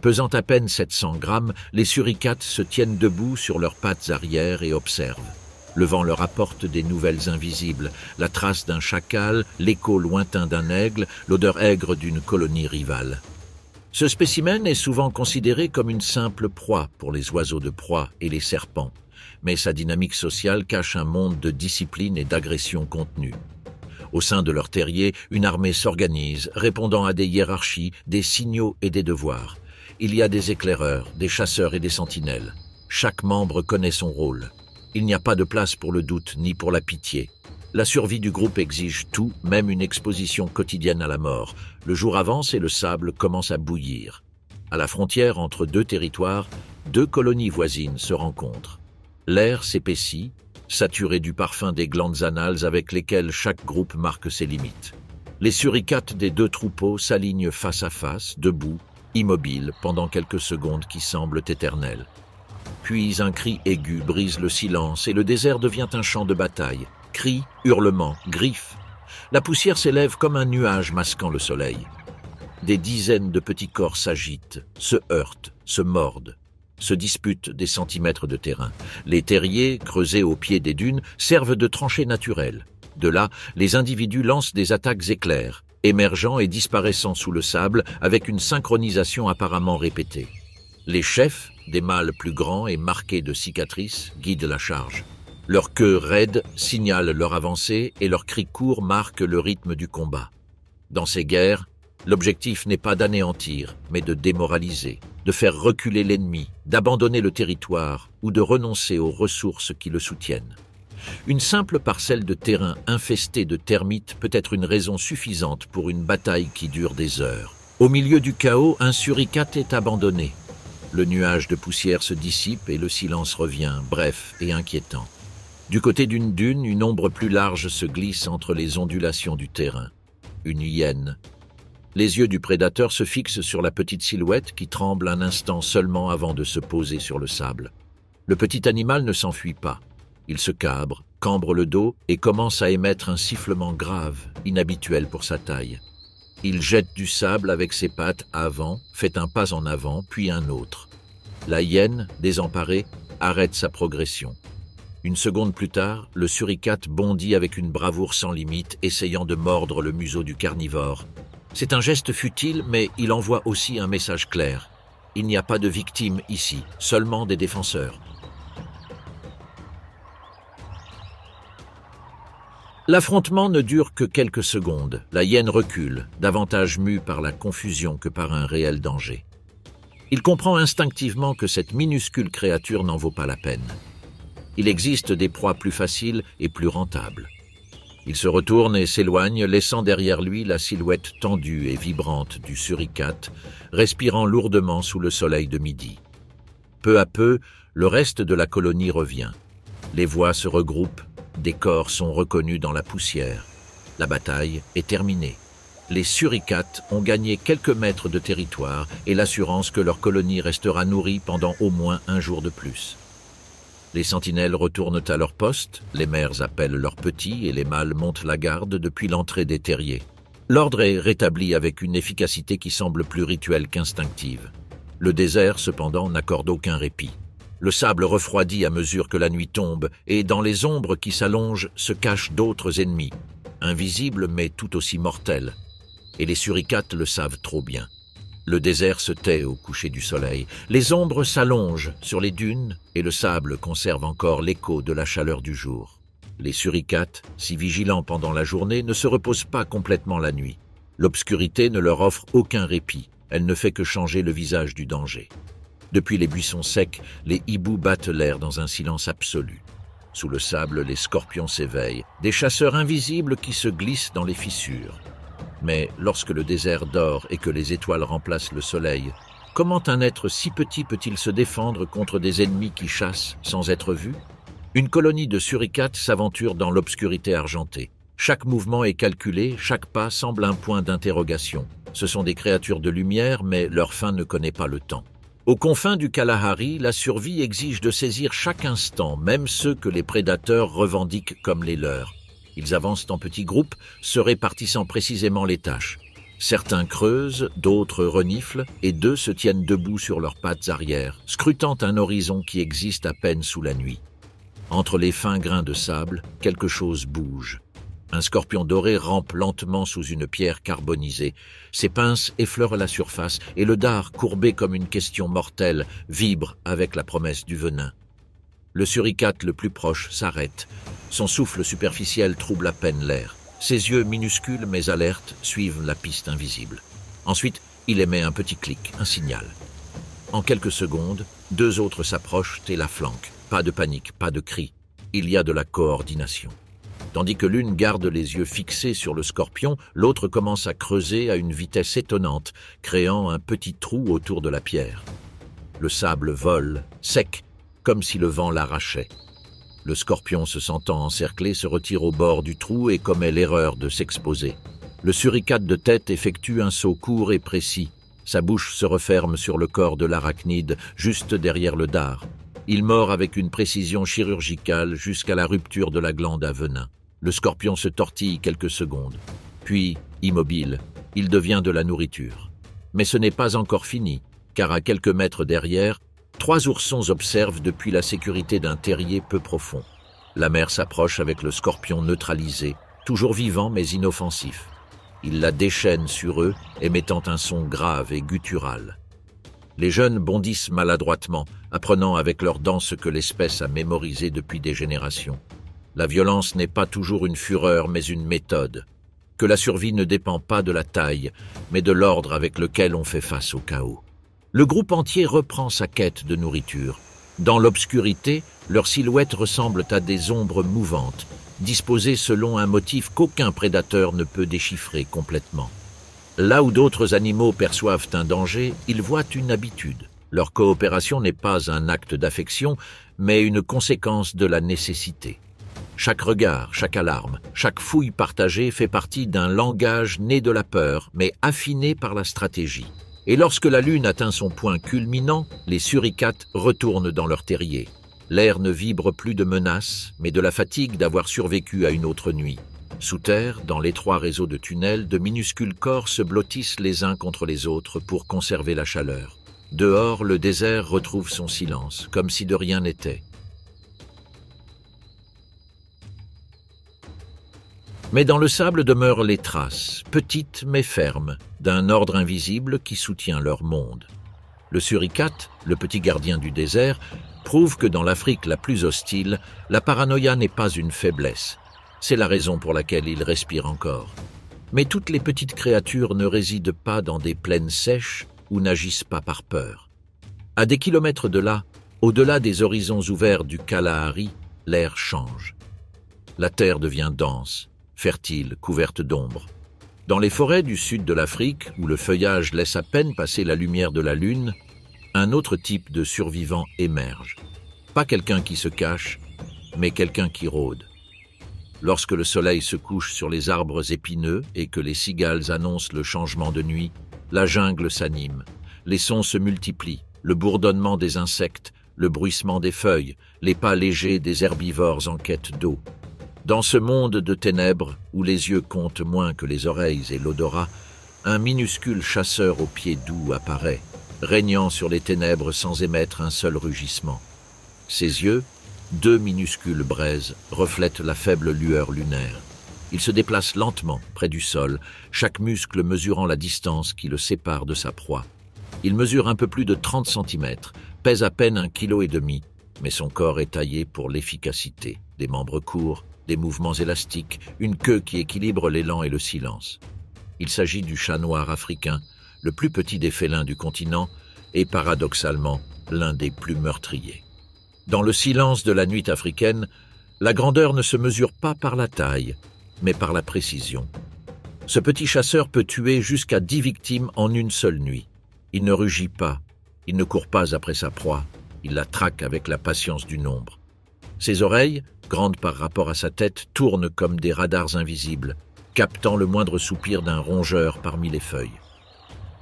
Pesant à peine 700 grammes, les suricates se tiennent debout sur leurs pattes arrière et observent. Le vent leur apporte des nouvelles invisibles, la trace d'un chacal, l'écho lointain d'un aigle, l'odeur aigre d'une colonie rivale. Ce spécimen est souvent considéré comme une simple proie pour les oiseaux de proie et les serpents, mais sa dynamique sociale cache un monde de discipline et d'agression contenue. Au sein de leur terrier, une armée s'organise, répondant à des hiérarchies, des signaux et des devoirs. Il y a des éclaireurs, des chasseurs et des sentinelles. Chaque membre connaît son rôle. Il n'y a pas de place pour le doute ni pour la pitié. La survie du groupe exige tout, même une exposition quotidienne à la mort. Le jour avance et le sable commence à bouillir. À la frontière entre deux territoires, deux colonies voisines se rencontrent. L'air s'épaissit, saturé du parfum des glandes anales avec lesquelles chaque groupe marque ses limites. Les suricates des deux troupeaux s'alignent face à face, debout, immobiles, pendant quelques secondes qui semblent éternelles. Puis un cri aigu brise le silence et le désert devient un champ de bataille. Cris, hurlements, griffes. La poussière s'élève comme un nuage masquant le soleil. Des dizaines de petits corps s'agitent, se heurtent, se mordent, se disputent des centimètres de terrain. Les terriers, creusés au pied des dunes, servent de tranchées naturelles. De là, les individus lancent des attaques éclairs, émergeant et disparaissant sous le sable avec une synchronisation apparemment répétée. Les chefs, des mâles plus grands et marqués de cicatrices, guident la charge. Leurs queues raides signalent leur avancée et leurs cris courts marquent le rythme du combat. Dans ces guerres, l'objectif n'est pas d'anéantir, mais de démoraliser, de faire reculer l'ennemi, d'abandonner le territoire ou de renoncer aux ressources qui le soutiennent. Une simple parcelle de terrain infestée de termites peut être une raison suffisante pour une bataille qui dure des heures. Au milieu du chaos, un suricate est abandonné. Le nuage de poussière se dissipe et le silence revient, bref et inquiétant. Du côté d'une dune, une ombre plus large se glisse entre les ondulations du terrain. Une hyène. Les yeux du prédateur se fixent sur la petite silhouette qui tremble un instant seulement avant de se poser sur le sable. Le petit animal ne s'enfuit pas. Il se cabre, cambre le dos et commence à émettre un sifflement grave, inhabituel pour sa taille. Il jette du sable avec ses pattes avant, fait un pas en avant, puis un autre. La hyène, désemparée, arrête sa progression. Une seconde plus tard, le suricate bondit avec une bravoure sans limite, essayant de mordre le museau du carnivore. C'est un geste futile, mais il envoie aussi un message clair. Il n'y a pas de victimes ici, seulement des défenseurs. L'affrontement ne dure que quelques secondes. La hyène recule, davantage mue par la confusion que par un réel danger. Il comprend instinctivement que cette minuscule créature n'en vaut pas la peine. Il existe des proies plus faciles et plus rentables. Il se retourne et s'éloigne, laissant derrière lui la silhouette tendue et vibrante du suricate, respirant lourdement sous le soleil de midi. Peu à peu, le reste de la colonie revient. Les voix se regroupent, des corps sont reconnus dans la poussière. La bataille est terminée. Les suricates ont gagné quelques mètres de territoire et l'assurance que leur colonie restera nourrie pendant au moins un jour de plus. Les sentinelles retournent à leur poste, les mères appellent leurs petits et les mâles montent la garde depuis l'entrée des terriers. L'ordre est rétabli avec une efficacité qui semble plus rituelle qu'instinctive. Le désert, cependant, n'accorde aucun répit. Le sable refroidit à mesure que la nuit tombe, et dans les ombres qui s'allongent se cachent d'autres ennemis, invisibles mais tout aussi mortels. Et les suricates le savent trop bien. Le désert se tait au coucher du soleil, les ombres s'allongent sur les dunes et le sable conserve encore l'écho de la chaleur du jour. Les suricates, si vigilants pendant la journée, ne se reposent pas complètement la nuit. L'obscurité ne leur offre aucun répit, elle ne fait que changer le visage du danger. Depuis les buissons secs, les hiboux battent l'air dans un silence absolu. Sous le sable, les scorpions s'éveillent, des chasseurs invisibles qui se glissent dans les fissures. Mais lorsque le désert dort et que les étoiles remplacent le soleil, comment un être si petit peut-il se défendre contre des ennemis qui chassent sans être vus? Une colonie de suricates s'aventure dans l'obscurité argentée. Chaque mouvement est calculé, chaque pas semble un point d'interrogation. Ce sont des créatures de lumière, mais leur fin ne connaît pas le temps. Aux confins du Kalahari, la survie exige de saisir chaque instant, même ceux que les prédateurs revendiquent comme les leurs. Ils avancent en petits groupes, se répartissant précisément les tâches. Certains creusent, d'autres reniflent, et deux se tiennent debout sur leurs pattes arrière, scrutant un horizon qui existe à peine sous la nuit. Entre les fins grains de sable, quelque chose bouge. Un scorpion doré rampe lentement sous une pierre carbonisée. Ses pinces effleurent la surface et le dard, courbé comme une question mortelle, vibre avec la promesse du venin. Le suricate le plus proche s'arrête. Son souffle superficiel trouble à peine l'air. Ses yeux minuscules mais alertes suivent la piste invisible. Ensuite, il émet un petit clic, un signal. En quelques secondes, deux autres s'approchent et la flanquent. Pas de panique, pas de cri. Il y a de la coordination. Tandis que l'une garde les yeux fixés sur le scorpion, l'autre commence à creuser à une vitesse étonnante, créant un petit trou autour de la pierre. Le sable vole, sec, comme si le vent l'arrachait. Le scorpion, se sentant encerclé, se retire au bord du trou et commet l'erreur de s'exposer. Le suricate de tête effectue un saut court et précis. Sa bouche se referme sur le corps de l'arachnide, juste derrière le dard. Il mord avec une précision chirurgicale jusqu'à la rupture de la glande à venin. Le scorpion se tortille quelques secondes. Puis, immobile, il devient de la nourriture. Mais ce n'est pas encore fini, car à quelques mètres derrière, 3 oursons observent depuis la sécurité d'un terrier peu profond. La mère s'approche avec le scorpion neutralisé, toujours vivant mais inoffensif. Il la déchaîne sur eux, émettant un son grave et guttural. Les jeunes bondissent maladroitement, apprenant avec leurs dents ce que l'espèce a mémorisé depuis des générations. La violence n'est pas toujours une fureur, mais une méthode. Que la survie ne dépend pas de la taille, mais de l'ordre avec lequel on fait face au chaos. Le groupe entier reprend sa quête de nourriture. Dans l'obscurité, leurs silhouettes ressemblent à des ombres mouvantes, disposées selon un motif qu'aucun prédateur ne peut déchiffrer complètement. Là où d'autres animaux perçoivent un danger, ils voient une habitude. Leur coopération n'est pas un acte d'affection, mais une conséquence de la nécessité. Chaque regard, chaque alarme, chaque fouille partagée fait partie d'un langage né de la peur, mais affiné par la stratégie. Et lorsque la lune atteint son point culminant, les suricates retournent dans leur terrier. L'air ne vibre plus de menaces, mais de la fatigue d'avoir survécu à une autre nuit. Sous terre, dans l'étroit réseau de tunnels, de minuscules corps se blottissent les uns contre les autres pour conserver la chaleur. Dehors, le désert retrouve son silence, comme si de rien n'était. Mais dans le sable demeurent les traces, petites mais fermes, d'un ordre invisible qui soutient leur monde. Le suricate, le petit gardien du désert, prouve que dans l'Afrique la plus hostile, la paranoïa n'est pas une faiblesse. C'est la raison pour laquelle il respire encore. Mais toutes les petites créatures ne résident pas dans des plaines sèches ou n'agissent pas par peur. À des kilomètres de là, au-delà des horizons ouverts du Kalahari, l'air change. La terre devient dense, fertile, couverte d'ombre. Dans les forêts du sud de l'Afrique, où le feuillage laisse à peine passer la lumière de la lune, un autre type de survivant émerge. Pas quelqu'un qui se cache, mais quelqu'un qui rôde. Lorsque le soleil se couche sur les arbres épineux et que les cigales annoncent le changement de nuit, la jungle s'anime. Les sons se multiplient, le bourdonnement des insectes, le bruissement des feuilles, les pas légers des herbivores en quête d'eau. Dans ce monde de ténèbres, où les yeux comptent moins que les oreilles et l'odorat, un minuscule chasseur aux pieds doux apparaît, régnant sur les ténèbres sans émettre un seul rugissement. Ses yeux, deux minuscules braises, reflètent la faible lueur lunaire. Il se déplace lentement près du sol, chaque muscle mesurant la distance qui le sépare de sa proie. Il mesure un peu plus de 30 cm, pèse à peine 1,5 kg, mais son corps est taillé pour l'efficacité. Des membres courts, des mouvements élastiques, une queue qui équilibre l'élan et le silence. Il s'agit du chat noir africain, le plus petit des félins du continent et paradoxalement l'un des plus meurtriers. Dans le silence de la nuit africaine, la grandeur ne se mesure pas par la taille, mais par la précision. Ce petit chasseur peut tuer jusqu'à 10 victimes en une seule nuit. Il ne rugit pas, il ne court pas après sa proie, il la traque avec la patience du nombre. Ses oreilles, grandes par rapport à sa tête, tournent comme des radars invisibles, captant le moindre soupir d'un rongeur parmi les feuilles.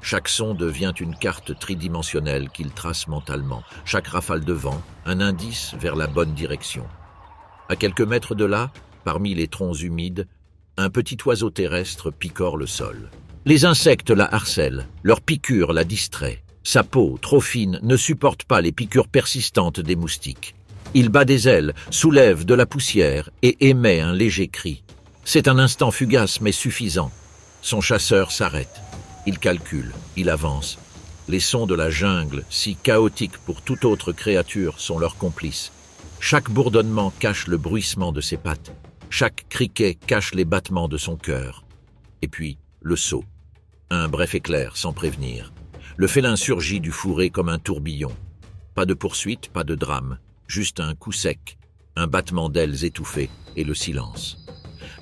Chaque son devient une carte tridimensionnelle qu'il trace mentalement, chaque rafale de vent, un indice vers la bonne direction. À quelques mètres de là, parmi les troncs humides, un petit oiseau terrestre picore le sol. Les insectes la harcèlent, leur piqûre la distrait. Sa peau, trop fine, ne supporte pas les piqûres persistantes des moustiques. Il bat des ailes, soulève de la poussière et émet un léger cri. C'est un instant fugace mais suffisant. Son chasseur s'arrête. Il calcule, il avance. Les sons de la jungle, si chaotiques pour toute autre créature, sont leurs complices. Chaque bourdonnement cache le bruissement de ses pattes. Chaque criquet cache les battements de son cœur. Et puis, le saut. Un bref éclair sans prévenir. Le félin surgit du fourré comme un tourbillon. Pas de poursuite, pas de drame. Juste un coup sec, un battement d'ailes étouffé et le silence.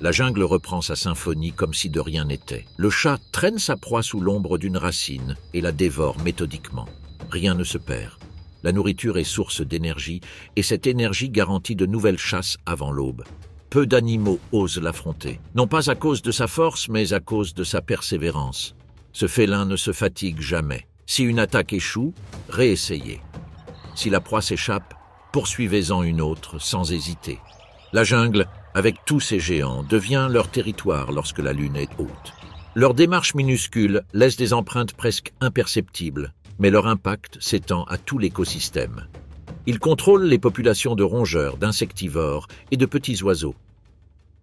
La jungle reprend sa symphonie comme si de rien n'était. Le chat traîne sa proie sous l'ombre d'une racine et la dévore méthodiquement. Rien ne se perd. La nourriture est source d'énergie et cette énergie garantit de nouvelles chasses avant l'aube. Peu d'animaux osent l'affronter, non pas à cause de sa force, mais à cause de sa persévérance. Ce félin ne se fatigue jamais. Si une attaque échoue, réessayez. Si la proie s'échappe, poursuivez-en une autre sans hésiter. La jungle, avec tous ses géants, devient leur territoire lorsque la lune est haute. Leur démarche minuscule laisse des empreintes presque imperceptibles, mais leur impact s'étend à tout l'écosystème. Ils contrôlent les populations de rongeurs, d'insectivores et de petits oiseaux.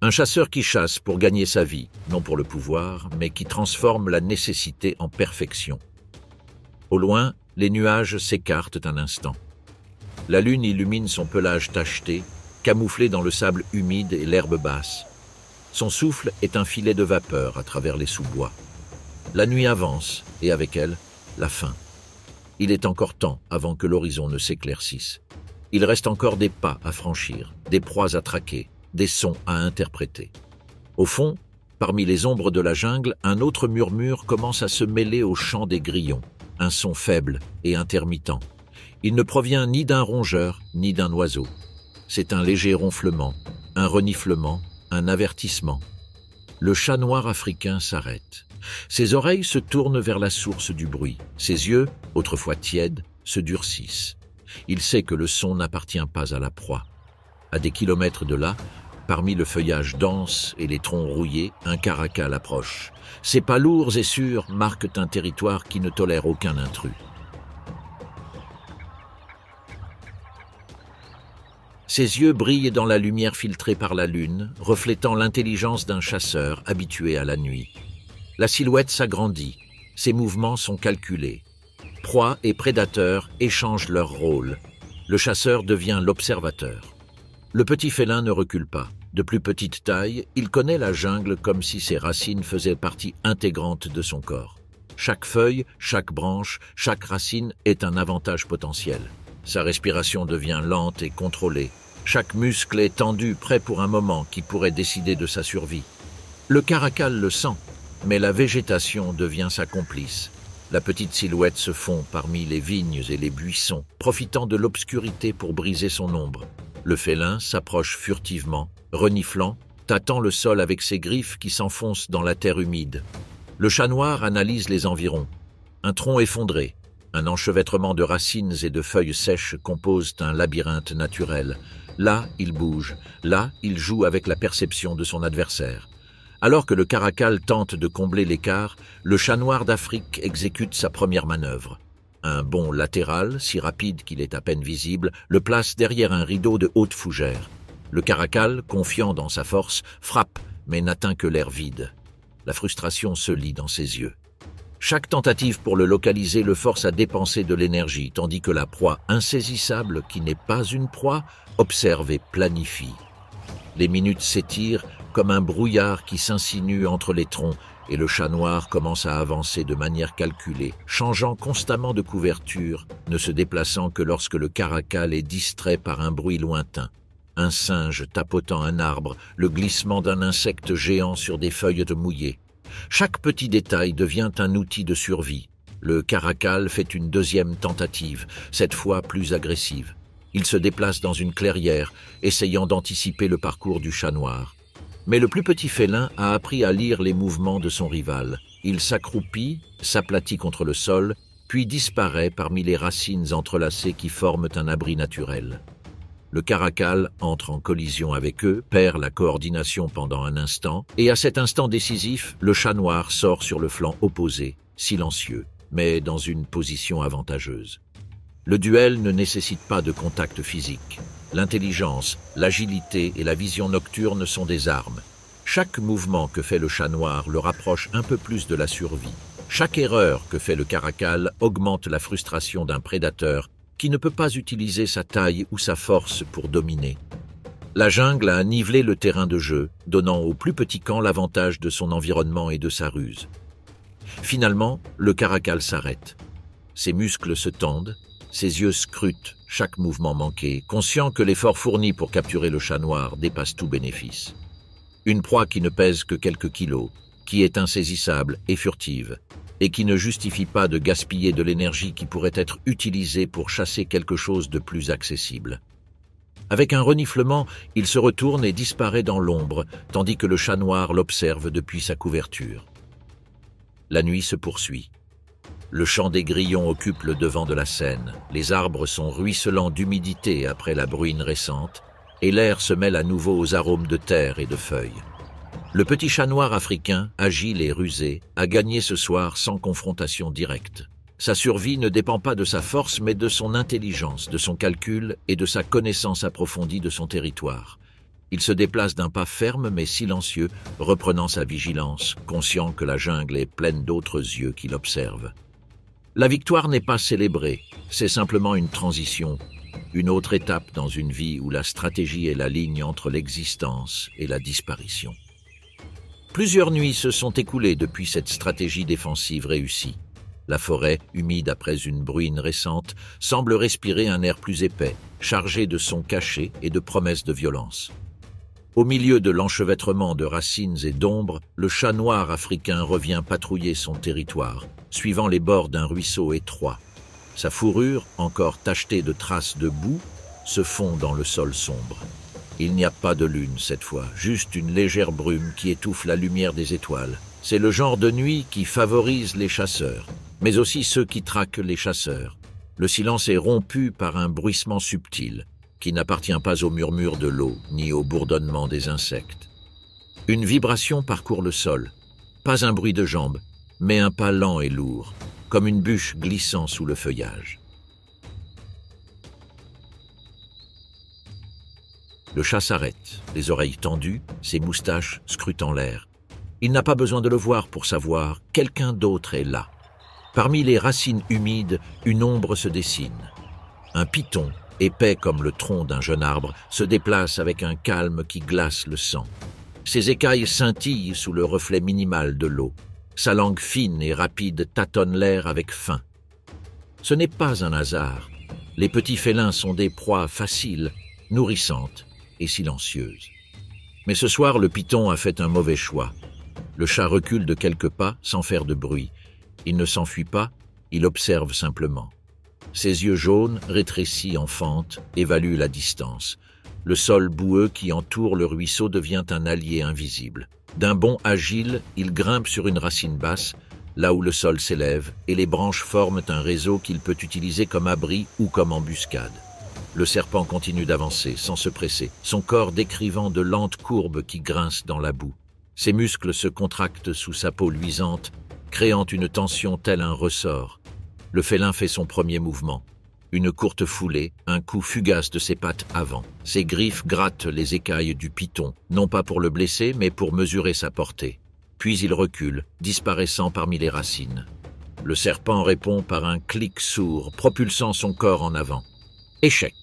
Un chasseur qui chasse pour gagner sa vie, non pour le pouvoir, mais qui transforme la nécessité en perfection. Au loin, les nuages s'écartent un instant. La lune illumine son pelage tacheté, camouflé dans le sable humide et l'herbe basse. Son souffle est un filet de vapeur à travers les sous-bois. La nuit avance, et avec elle, la fin. Il est encore temps avant que l'horizon ne s'éclaircisse. Il reste encore des pas à franchir, des proies à traquer, des sons à interpréter. Au fond, parmi les ombres de la jungle, un autre murmure commence à se mêler au chant des grillons, un son faible et intermittent. Il ne provient ni d'un rongeur, ni d'un oiseau. C'est un léger ronflement, un reniflement, un avertissement. Le chat noir africain s'arrête. Ses oreilles se tournent vers la source du bruit. Ses yeux, autrefois tièdes, se durcissent. Il sait que le son n'appartient pas à la proie. À des kilomètres de là, parmi le feuillage dense et les troncs rouillés, un caracal approche. Ses pas lourds et sûrs marquent un territoire qui ne tolère aucun intrus. Ses yeux brillent dans la lumière filtrée par la lune, reflétant l'intelligence d'un chasseur habitué à la nuit. La silhouette s'agrandit, ses mouvements sont calculés. Proie et prédateur échangent leurs rôles. Le chasseur devient l'observateur. Le petit félin ne recule pas. De plus petite taille, il connaît la jungle comme si ses racines faisaient partie intégrante de son corps. Chaque feuille, chaque branche, chaque racine est un avantage potentiel. Sa respiration devient lente et contrôlée. Chaque muscle est tendu, prêt pour un moment qui pourrait décider de sa survie. Le caracal le sent, mais la végétation devient sa complice. La petite silhouette se fond parmi les vignes et les buissons, profitant de l'obscurité pour briser son ombre. Le félin s'approche furtivement, reniflant, tâtant le sol avec ses griffes qui s'enfoncent dans la terre humide. Le chat noir analyse les environs. Un tronc effondré, Un enchevêtrement de racines et de feuilles sèches composent un labyrinthe naturel. Là, il bouge, là, il joue avec la perception de son adversaire. Alors que le caracal tente de combler l'écart, le chat noir d'Afrique exécute sa première manœuvre. Un bond latéral, si rapide qu'il est à peine visible, le place derrière un rideau de haute fougère. Le caracal, confiant dans sa force, frappe, mais n'atteint que l'air vide. La frustration se lit dans ses yeux. Chaque tentative pour le localiser le force à dépenser de l'énergie, tandis que la proie insaisissable, qui n'est pas une proie, observe et planifie. Les minutes s'étirent comme un brouillard qui s'insinue entre les troncs, et le chat noir commence à avancer de manière calculée, changeant constamment de couverture, ne se déplaçant que lorsque le caracal est distrait par un bruit lointain. Un singe tapotant un arbre, le glissement d'un insecte géant sur des feuilles mouillées. Chaque petit détail devient un outil de survie. Le caracal fait une deuxième tentative, cette fois plus agressive. Il se déplace dans une clairière, essayant d'anticiper le parcours du chat noir. Mais le plus petit félin a appris à lire les mouvements de son rival. Il s'accroupit, s'aplatit contre le sol, puis disparaît parmi les racines entrelacées qui forment un abri naturel. Le caracal entre en collision avec eux, perd la coordination pendant un instant, et à cet instant décisif, le chat noir sort sur le flanc opposé, silencieux, mais dans une position avantageuse. Le duel ne nécessite pas de contact physique. L'intelligence, l'agilité et la vision nocturne sont des armes. Chaque mouvement que fait le chat noir le rapproche un peu plus de la survie. Chaque erreur que fait le caracal augmente la frustration d'un prédateur qui ne peut pas utiliser sa taille ou sa force pour dominer. La jungle a nivelé le terrain de jeu, donnant au plus petit camp l'avantage de son environnement et de sa ruse. Finalement, le caracal s'arrête. Ses muscles se tendent, ses yeux scrutent chaque mouvement manqué, conscient que l'effort fourni pour capturer le chat noir dépasse tout bénéfice. Une proie qui ne pèse que quelques kilos, qui est insaisissable et furtive, et qui ne justifie pas de gaspiller de l'énergie qui pourrait être utilisée pour chasser quelque chose de plus accessible. Avec un reniflement, il se retourne et disparaît dans l'ombre, tandis que le chat noir l'observe depuis sa couverture. La nuit se poursuit. Le chant des grillons occupe le devant de la scène. Les arbres sont ruisselants d'humidité après la bruine récente, et l'air se mêle à nouveau aux arômes de terre et de feuilles. Le petit chat noir africain, agile et rusé, a gagné ce soir sans confrontation directe. Sa survie ne dépend pas de sa force, mais de son intelligence, de son calcul et de sa connaissance approfondie de son territoire. Il se déplace d'un pas ferme mais silencieux, reprenant sa vigilance, conscient que la jungle est pleine d'autres yeux qui l'observent. La victoire n'est pas célébrée, c'est simplement une transition, une autre étape dans une vie où la stratégie est la ligne entre l'existence et la disparition. Plusieurs nuits se sont écoulées depuis cette stratégie défensive réussie. La forêt, humide après une bruine récente, semble respirer un air plus épais, chargé de sons cachés et de promesses de violence. Au milieu de l'enchevêtrement de racines et d'ombres, le chat noir africain revient patrouiller son territoire, suivant les bords d'un ruisseau étroit. Sa fourrure, encore tachetée de traces de boue, se fond dans le sol sombre. Il n'y a pas de lune cette fois, juste une légère brume qui étouffe la lumière des étoiles. C'est le genre de nuit qui favorise les chasseurs, mais aussi ceux qui traquent les chasseurs. Le silence est rompu par un bruissement subtil, qui n'appartient pas au murmure de l'eau, ni au bourdonnement des insectes. Une vibration parcourt le sol, pas un bruit de jambes, mais un pas lent et lourd, comme une bûche glissant sous le feuillage. Le chat s'arrête, les oreilles tendues, ses moustaches scrutant l'air. Il n'a pas besoin de le voir pour savoir, quelqu'un d'autre est là. Parmi les racines humides, une ombre se dessine. Un python, épais comme le tronc d'un jeune arbre, se déplace avec un calme qui glace le sang. Ses écailles scintillent sous le reflet minimal de l'eau. Sa langue fine et rapide tâtonne l'air avec faim. Ce n'est pas un hasard. Les petits félins sont des proies faciles, nourrissantes et silencieuses. Mais ce soir, le python a fait un mauvais choix. Le chat recule de quelques pas sans faire de bruit. Il ne s'enfuit pas, il observe simplement. Ses yeux jaunes, rétrécis en fente, évaluent la distance. Le sol boueux qui entoure le ruisseau devient un allié invisible. D'un bond agile, il grimpe sur une racine basse, là où le sol s'élève, et les branches forment un réseau qu'il peut utiliser comme abri ou comme embuscade. Le serpent continue d'avancer, sans se presser, son corps décrivant de lentes courbes qui grincent dans la boue. Ses muscles se contractent sous sa peau luisante, créant une tension telle un ressort. Le félin fait son premier mouvement. Une courte foulée, un coup fugace de ses pattes avant. Ses griffes grattent les écailles du python, non pas pour le blesser, mais pour mesurer sa portée. Puis il recule, disparaissant parmi les racines. Le serpent répond par un clic sourd, propulsant son corps en avant. Échec.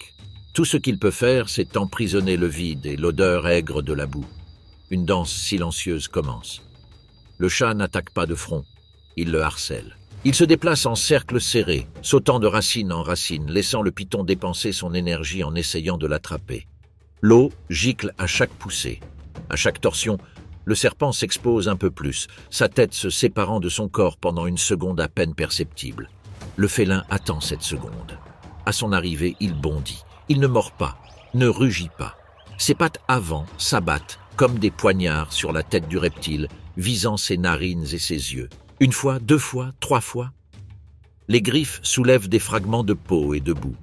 Tout ce qu'il peut faire, c'est emprisonner le vide et l'odeur aigre de la boue. Une danse silencieuse commence. Le chat n'attaque pas de front. Il le harcèle. Il se déplace en cercle serré, sautant de racine en racine, laissant le python dépenser son énergie en essayant de l'attraper. L'eau gicle à chaque poussée. À chaque torsion, le serpent s'expose un peu plus, sa tête se séparant de son corps pendant une seconde à peine perceptible. Le félin attend cette seconde. À son arrivée, il bondit. Il ne mord pas, ne rugit pas. Ses pattes avant s'abattent comme des poignards sur la tête du reptile, visant ses narines et ses yeux. Une fois, 2 fois, 3 fois. Les griffes soulèvent des fragments de peau et de boue.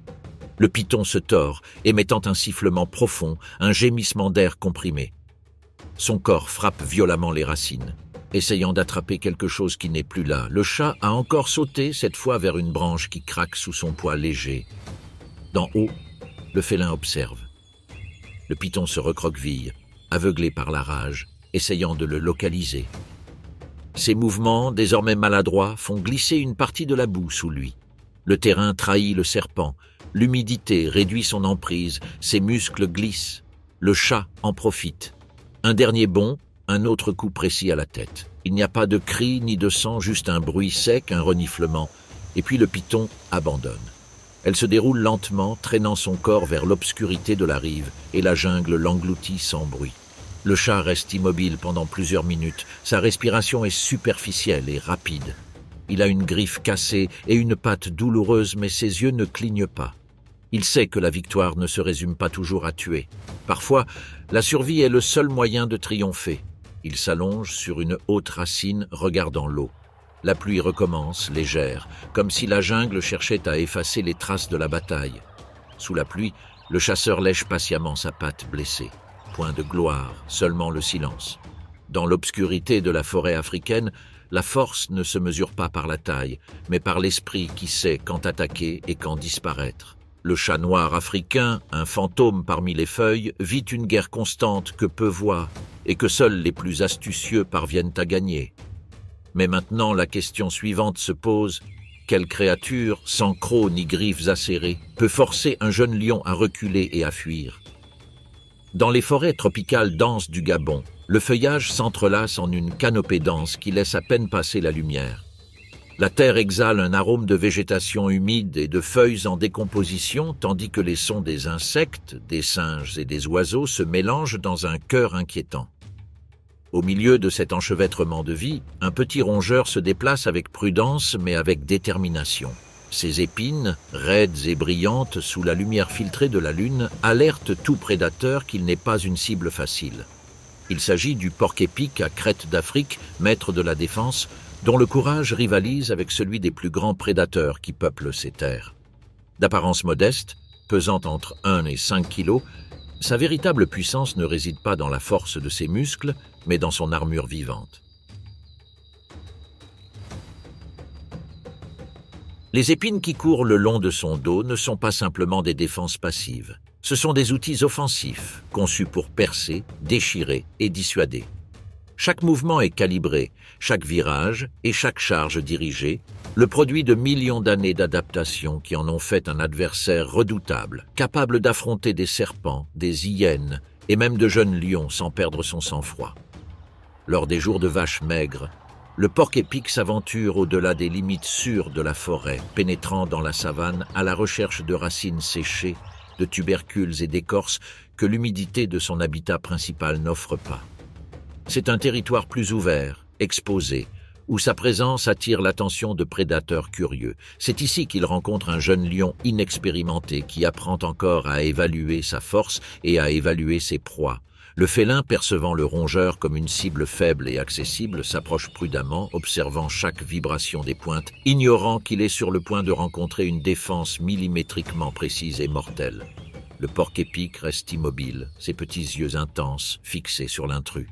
Le python se tord, émettant un sifflement profond, un gémissement d'air comprimé. Son corps frappe violemment les racines, essayant d'attraper quelque chose qui n'est plus là. Le chat a encore sauté, cette fois vers une branche qui craque sous son poids léger. D'en haut, le félin observe. Le python se recroqueville, aveuglé par la rage, essayant de le localiser. Ses mouvements, désormais maladroits, font glisser une partie de la boue sous lui. Le terrain trahit le serpent, l'humidité réduit son emprise, ses muscles glissent. Le chat en profite. Un dernier bond, un autre coup précis à la tête. Il n'y a pas de cri ni de sang, juste un bruit sec, un reniflement, et puis le python abandonne. Elle se déroule lentement, traînant son corps vers l'obscurité de la rive, et la jungle l'engloutit sans bruit. Le chat reste immobile pendant plusieurs minutes. Sa respiration est superficielle et rapide. Il a une griffe cassée et une patte douloureuse, mais ses yeux ne clignent pas. Il sait que la victoire ne se résume pas toujours à tuer. Parfois, la survie est le seul moyen de triompher. Il s'allonge sur une haute racine, regardant l'eau. La pluie recommence, légère, comme si la jungle cherchait à effacer les traces de la bataille. Sous la pluie, le chasseur lèche patiemment sa patte blessée. Point de gloire, seulement le silence. Dans l'obscurité de la forêt africaine, la force ne se mesure pas par la taille, mais par l'esprit qui sait quand attaquer et quand disparaître. Le chat noir africain, un fantôme parmi les feuilles, vit une guerre constante que peu voient et que seuls les plus astucieux parviennent à gagner. Mais maintenant, la question suivante se pose. Quelle créature, sans crocs ni griffes acérées, peut forcer un jeune lion à reculer et à fuir? Dans les forêts tropicales denses du Gabon, le feuillage s'entrelace en une canopée dense qui laisse à peine passer la lumière. La terre exhale un arôme de végétation humide et de feuilles en décomposition, tandis que les sons des insectes, des singes et des oiseaux se mélangent dans un chœur inquiétant. Au milieu de cet enchevêtrement de vie, un petit rongeur se déplace avec prudence mais avec détermination. Ses épines, raides et brillantes sous la lumière filtrée de la lune, alertent tout prédateur qu'il n'est pas une cible facile. Il s'agit du porc-épic à crête d'Afrique, maître de la défense, dont le courage rivalise avec celui des plus grands prédateurs qui peuplent ces terres. D'apparence modeste, pesant entre 1 et 5 kilos, sa véritable puissance ne réside pas dans la force de ses muscles, mais dans son armure vivante. Les épines qui courent le long de son dos ne sont pas simplement des défenses passives. Ce sont des outils offensifs, conçus pour percer, déchirer et dissuader. Chaque mouvement est calibré, chaque virage et chaque charge dirigée, le produit de millions d'années d'adaptation qui en ont fait un adversaire redoutable, capable d'affronter des serpents, des hyènes et même de jeunes lions sans perdre son sang-froid. Lors des jours de vaches maigres, le porc-épic s'aventure au-delà des limites sûres de la forêt, pénétrant dans la savane à la recherche de racines séchées, de tubercules et d'écorces que l'humidité de son habitat principal n'offre pas. C'est un territoire plus ouvert, exposé, où sa présence attire l'attention de prédateurs curieux. C'est ici qu'il rencontre un jeune lion inexpérimenté qui apprend encore à évaluer sa force et à évaluer ses proies. Le félin, percevant le rongeur comme une cible faible et accessible, s'approche prudemment, observant chaque vibration des pointes, ignorant qu'il est sur le point de rencontrer une défense millimétriquement précise et mortelle. Le porc-épic reste immobile, ses petits yeux intenses, fixés sur l'intrus.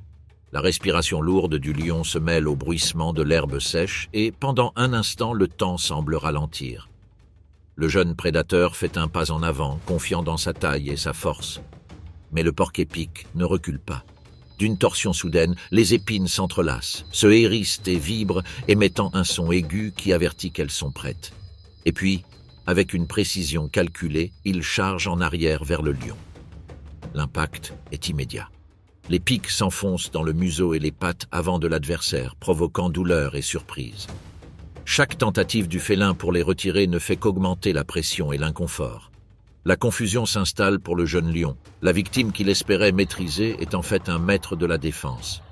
La respiration lourde du lion se mêle au bruissement de l'herbe sèche et, pendant un instant, le temps semble ralentir. Le jeune prédateur fait un pas en avant, confiant dans sa taille et sa force. Mais le porc-épic ne recule pas. D'une torsion soudaine, les épines s'entrelacent, se hérissent et vibrent, émettant un son aigu qui avertit qu'elles sont prêtes. Et puis, avec une précision calculée, il charge en arrière vers le lion. L'impact est immédiat. Les pics s'enfoncent dans le museau et les pattes avant de l'adversaire, provoquant douleur et surprise. Chaque tentative du félin pour les retirer ne fait qu'augmenter la pression et l'inconfort. La confusion s'installe pour le jeune lion. La victime qu'il espérait maîtriser est en fait un maître de la défense.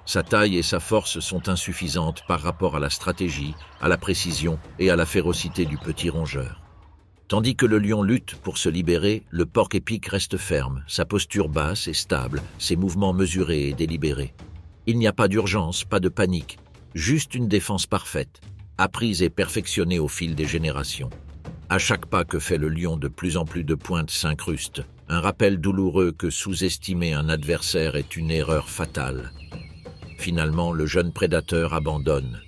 Sa taille et sa force sont insuffisantes par rapport à la stratégie, à la précision et à la férocité du petit rongeur. Tandis que le lion lutte pour se libérer, le porc-épic reste ferme, sa posture basse et stable, ses mouvements mesurés et délibérés. Il n'y a pas d'urgence, pas de panique, juste une défense parfaite, apprise et perfectionnée au fil des générations. À chaque pas que fait le lion, de plus en plus de pointes s'incrustent, un rappel douloureux que sous-estimer un adversaire est une erreur fatale. Finalement, le jeune prédateur abandonne.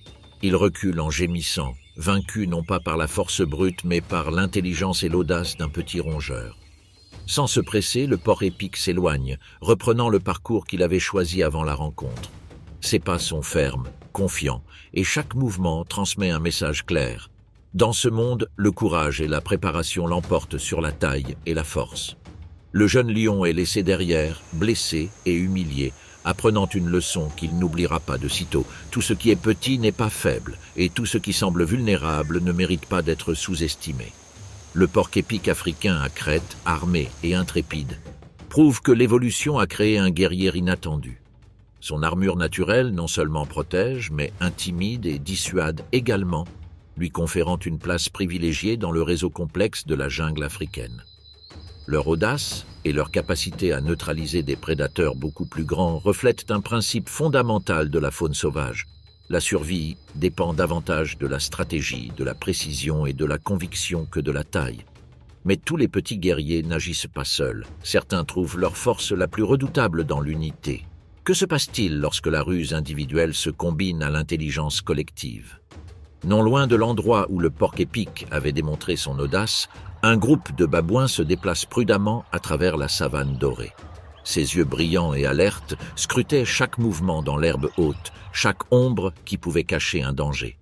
Il recule en gémissant, vaincu non pas par la force brute mais par l'intelligence et l'audace d'un petit rongeur. Sans se presser, le porc-épic s'éloigne, reprenant le parcours qu'il avait choisi avant la rencontre. Ses pas sont fermes, confiants, et chaque mouvement transmet un message clair. Dans ce monde, le courage et la préparation l'emportent sur la taille et la force. Le jeune lion est laissé derrière, blessé et humilié, apprenant une leçon qu'il n'oubliera pas de sitôt. Tout ce qui est petit n'est pas faible, et tout ce qui semble vulnérable ne mérite pas d'être sous-estimé. Le porc-épic africain à crête, armé et intrépide, prouve que l'évolution a créé un guerrier inattendu. Son armure naturelle non seulement protège, mais intimide et dissuade également, lui conférant une place privilégiée dans le réseau complexe de la jungle africaine. Leur audace et leur capacité à neutraliser des prédateurs beaucoup plus grands reflètent un principe fondamental de la faune sauvage. La survie dépend davantage de la stratégie, de la précision et de la conviction que de la taille. Mais tous les petits guerriers n'agissent pas seuls. Certains trouvent leur force la plus redoutable dans l'unité. Que se passe-t-il lorsque la ruse individuelle se combine à l'intelligence collective ? Non loin de l'endroit où le porc-épic avait démontré son audace, un groupe de babouins se déplace prudemment à travers la savane dorée. Ses yeux brillants et alertes scrutaient chaque mouvement dans l'herbe haute, chaque ombre qui pouvait cacher un danger.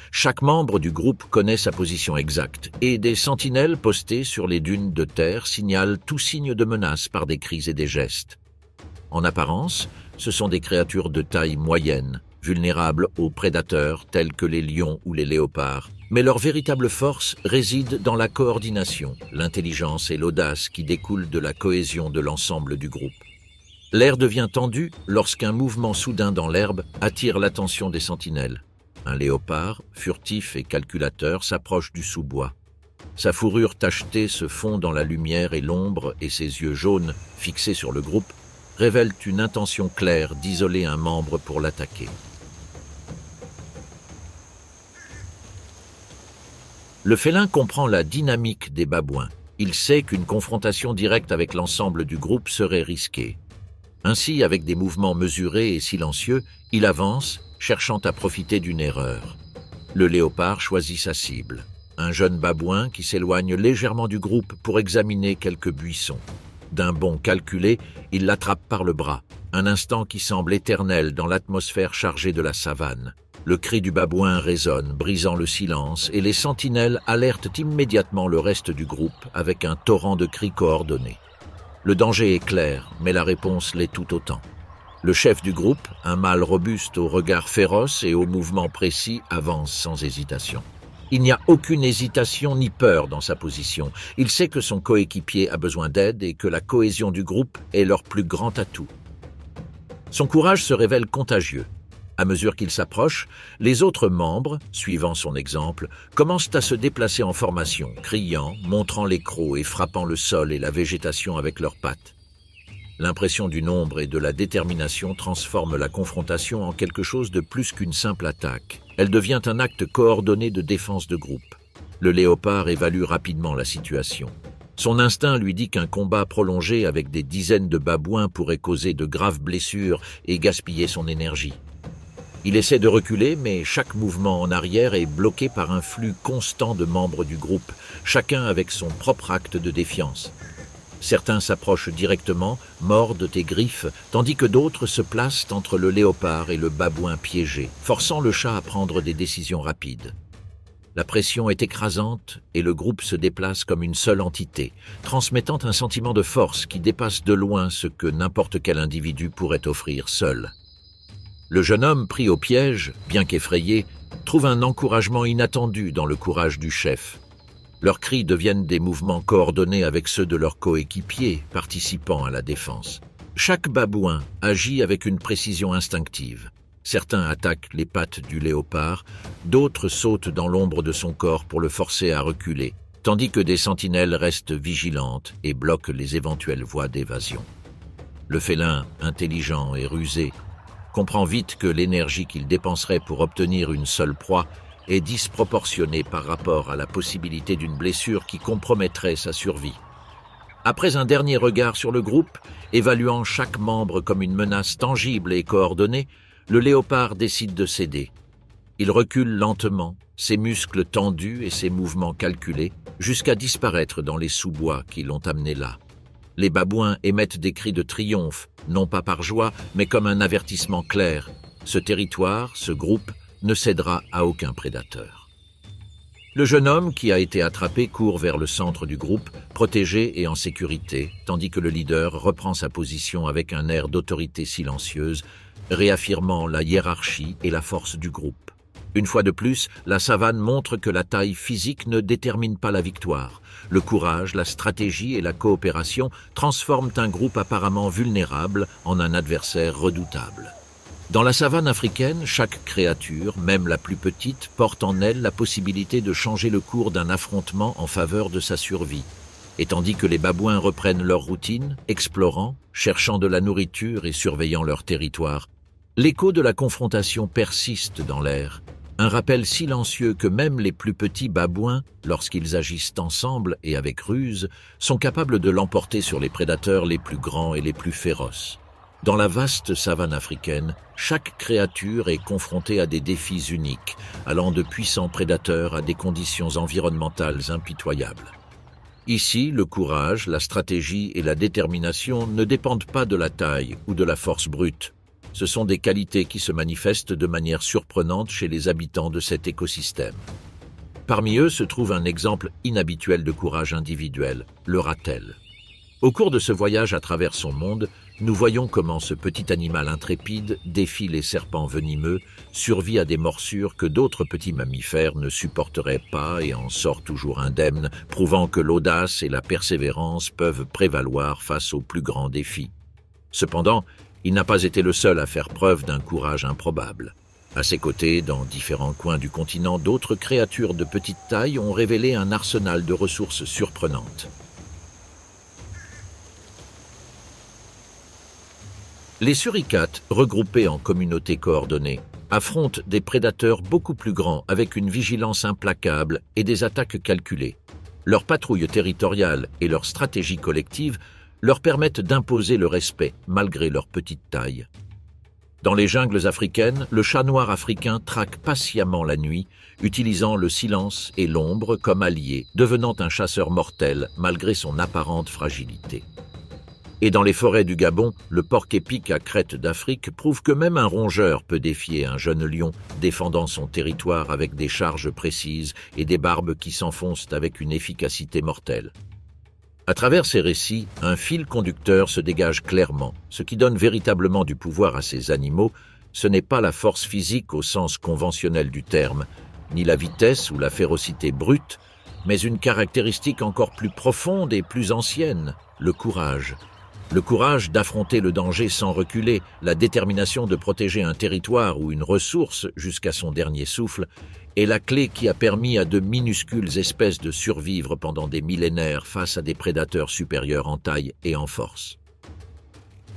Chaque membre du groupe connaît sa position exacte, et des sentinelles postées sur les dunes de terre signalent tout signe de menace par des cris et des gestes. En apparence, ce sont des créatures de taille moyenne, vulnérables aux prédateurs tels que les lions ou les léopards, mais leur véritable force réside dans la coordination, l'intelligence et l'audace qui découlent de la cohésion de l'ensemble du groupe. L'air devient tendu lorsqu'un mouvement soudain dans l'herbe attire l'attention des sentinelles. Un léopard, furtif et calculateur, s'approche du sous-bois. Sa fourrure tachetée se fond dans la lumière et l'ombre, et ses yeux jaunes, fixés sur le groupe, révèlent une intention claire d'isoler un membre pour l'attaquer. Le félin comprend la dynamique des babouins. Il sait qu'une confrontation directe avec l'ensemble du groupe serait risquée. Ainsi, avec des mouvements mesurés et silencieux, il avance, cherchant à profiter d'une erreur. Le léopard choisit sa cible, un jeune babouin qui s'éloigne légèrement du groupe pour examiner quelques buissons. D'un bond calculé, il l'attrape par le bras, un instant qui semble éternel dans l'atmosphère chargée de la savane. Le cri du babouin résonne, brisant le silence, et les sentinelles alertent immédiatement le reste du groupe avec un torrent de cris coordonnés. Le danger est clair, mais la réponse l'est tout autant. Le chef du groupe, un mâle robuste au regard féroce et aux mouvements précis, avance sans hésitation. Il n'y a aucune hésitation ni peur dans sa position. Il sait que son coéquipier a besoin d'aide et que la cohésion du groupe est leur plus grand atout. Son courage se révèle contagieux. À mesure qu'il s'approche, les autres membres, suivant son exemple, commencent à se déplacer en formation, criant, montrant les crocs et frappant le sol et la végétation avec leurs pattes. L'impression du nombre et de la détermination transforme la confrontation en quelque chose de plus qu'une simple attaque. Elle devient un acte coordonné de défense de groupe. Le léopard évalue rapidement la situation. Son instinct lui dit qu'un combat prolongé avec des dizaines de babouins pourrait causer de graves blessures et gaspiller son énergie. Il essaie de reculer, mais chaque mouvement en arrière est bloqué par un flux constant de membres du groupe, chacun avec son propre acte de défiance. Certains s'approchent directement, mordent et griffent, tandis que d'autres se placent entre le léopard et le babouin piégé, forçant le chat à prendre des décisions rapides. La pression est écrasante et le groupe se déplace comme une seule entité, transmettant un sentiment de force qui dépasse de loin ce que n'importe quel individu pourrait offrir seul. Le jeune homme pris au piège, bien qu'effrayé, trouve un encouragement inattendu dans le courage du chef. Leurs cris deviennent des mouvements coordonnés avec ceux de leurs coéquipiers participant à la défense. Chaque babouin agit avec une précision instinctive. Certains attaquent les pattes du léopard, d'autres sautent dans l'ombre de son corps pour le forcer à reculer, tandis que des sentinelles restent vigilantes et bloquent les éventuelles voies d'évasion. Le félin, intelligent et rusé, comprend vite que l'énergie qu'il dépenserait pour obtenir une seule proie est disproportionnée par rapport à la possibilité d'une blessure qui compromettrait sa survie. Après un dernier regard sur le groupe, évaluant chaque membre comme une menace tangible et coordonnée, le léopard décide de céder. Il recule lentement, ses muscles tendus et ses mouvements calculés, jusqu'à disparaître dans les sous-bois qui l'ont amené là. Les babouins émettent des cris de triomphe, non pas par joie, mais comme un avertissement clair. Ce territoire, ce groupe, ne cédera à aucun prédateur. Le jeune homme qui a été attrapé court vers le centre du groupe, protégé et en sécurité, tandis que le leader reprend sa position avec un air d'autorité silencieuse, réaffirmant la hiérarchie et la force du groupe. Une fois de plus, la savane montre que la taille physique ne détermine pas la victoire. Le courage, la stratégie et la coopération transforment un groupe apparemment vulnérable en un adversaire redoutable. Dans la savane africaine, chaque créature, même la plus petite, porte en elle la possibilité de changer le cours d'un affrontement en faveur de sa survie. Et tandis que les babouins reprennent leur routine, explorant, cherchant de la nourriture et surveillant leur territoire, l'écho de la confrontation persiste dans l'air, un rappel silencieux que même les plus petits babouins, lorsqu'ils agissent ensemble et avec ruse, sont capables de l'emporter sur les prédateurs les plus grands et les plus féroces. Dans la vaste savane africaine, chaque créature est confrontée à des défis uniques, allant de puissants prédateurs à des conditions environnementales impitoyables. Ici, le courage, la stratégie et la détermination ne dépendent pas de la taille ou de la force brute. Ce sont des qualités qui se manifestent de manière surprenante chez les habitants de cet écosystème. Parmi eux se trouve un exemple inhabituel de courage individuel, le ratel. Au cours de ce voyage à travers son monde, nous voyons comment ce petit animal intrépide défie les serpents venimeux, survit à des morsures que d'autres petits mammifères ne supporteraient pas et en sort toujours indemne, prouvant que l'audace et la persévérance peuvent prévaloir face aux plus grands défis. Cependant, il n'a pas été le seul à faire preuve d'un courage improbable. À ses côtés, dans différents coins du continent, d'autres créatures de petite taille ont révélé un arsenal de ressources surprenantes. Les suricates, regroupés en communautés coordonnées, affrontent des prédateurs beaucoup plus grands avec une vigilance implacable et des attaques calculées. Leur patrouille territoriale et leur stratégie collective leur permettent d'imposer le respect malgré leur petite taille. Dans les jungles africaines, le chat noir africain traque patiemment la nuit, utilisant le silence et l'ombre comme alliés, devenant un chasseur mortel malgré son apparente fragilité. Et dans les forêts du Gabon, le porc-épic à crête d'Afrique prouve que même un rongeur peut défier un jeune lion, défendant son territoire avec des charges précises et des barbes qui s'enfoncent avec une efficacité mortelle. À travers ces récits, un fil conducteur se dégage clairement. Ce qui donne véritablement du pouvoir à ces animaux, ce n'est pas la force physique au sens conventionnel du terme, ni la vitesse ou la férocité brute, mais une caractéristique encore plus profonde et plus ancienne, le courage. Le courage d'affronter le danger sans reculer, la détermination de protéger un territoire ou une ressource jusqu'à son dernier souffle, est la clé qui a permis à de minuscules espèces de survivre pendant des millénaires face à des prédateurs supérieurs en taille et en force.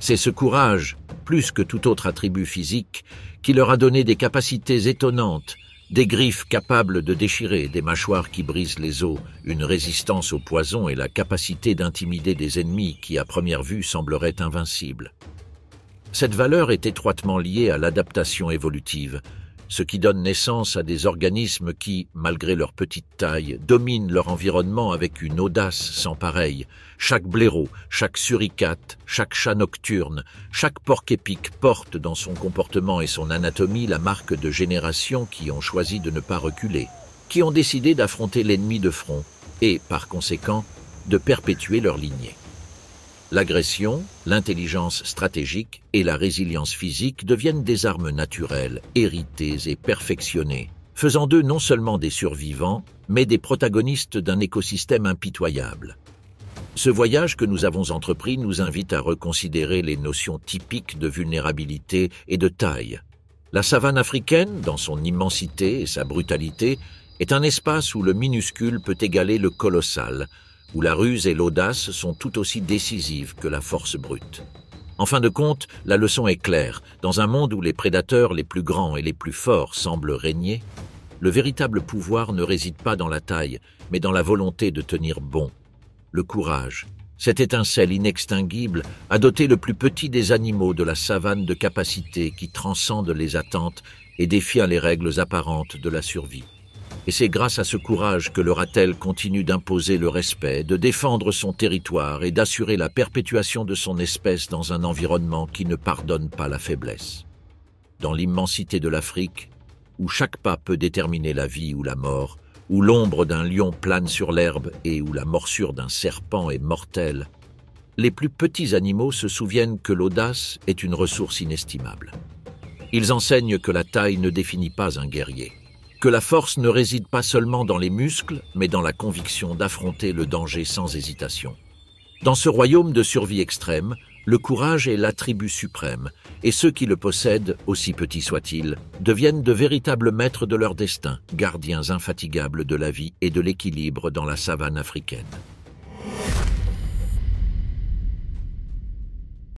C'est ce courage, plus que tout autre attribut physique, qui leur a donné des capacités étonnantes, des griffes capables de déchirer, des mâchoires qui brisent les os, une résistance au poison et la capacité d'intimider des ennemis qui, à première vue, sembleraient invincibles. Cette valeur est étroitement liée à l'adaptation évolutive, ce qui donne naissance à des organismes qui, malgré leur petite taille, dominent leur environnement avec une audace sans pareille. Chaque blaireau, chaque suricate, chaque chat nocturne, chaque porc-épic porte dans son comportement et son anatomie la marque de générations qui ont choisi de ne pas reculer, qui ont décidé d'affronter l'ennemi de front et, par conséquent, de perpétuer leur lignée. L'agression, l'intelligence stratégique et la résilience physique deviennent des armes naturelles, héritées et perfectionnées, faisant d'eux non seulement des survivants, mais des protagonistes d'un écosystème impitoyable. Ce voyage que nous avons entrepris nous invite à reconsidérer les notions typiques de vulnérabilité et de taille. La savane africaine, dans son immensité et sa brutalité, est un espace où le minuscule peut égaler le colossal, où la ruse et l'audace sont tout aussi décisives que la force brute. En fin de compte, la leçon est claire. Dans un monde où les prédateurs les plus grands et les plus forts semblent régner, le véritable pouvoir ne réside pas dans la taille, mais dans la volonté de tenir bon. Le courage, cette étincelle inextinguible, a doté le plus petit des animaux de la savane de capacités qui transcendent les attentes et défient les règles apparentes de la survie. Et c'est grâce à ce courage que le ratel continue d'imposer le respect, de défendre son territoire et d'assurer la perpétuation de son espèce dans un environnement qui ne pardonne pas la faiblesse. Dans l'immensité de l'Afrique, où chaque pas peut déterminer la vie ou la mort, où l'ombre d'un lion plane sur l'herbe et où la morsure d'un serpent est mortelle, les plus petits animaux se souviennent que l'audace est une ressource inestimable. Ils enseignent que la taille ne définit pas un guerrier, que la force ne réside pas seulement dans les muscles, mais dans la conviction d'affronter le danger sans hésitation. Dans ce royaume de survie extrême, le courage est l'attribut suprême, et ceux qui le possèdent, aussi petits soient-ils, deviennent de véritables maîtres de leur destin, gardiens infatigables de la vie et de l'équilibre dans la savane africaine.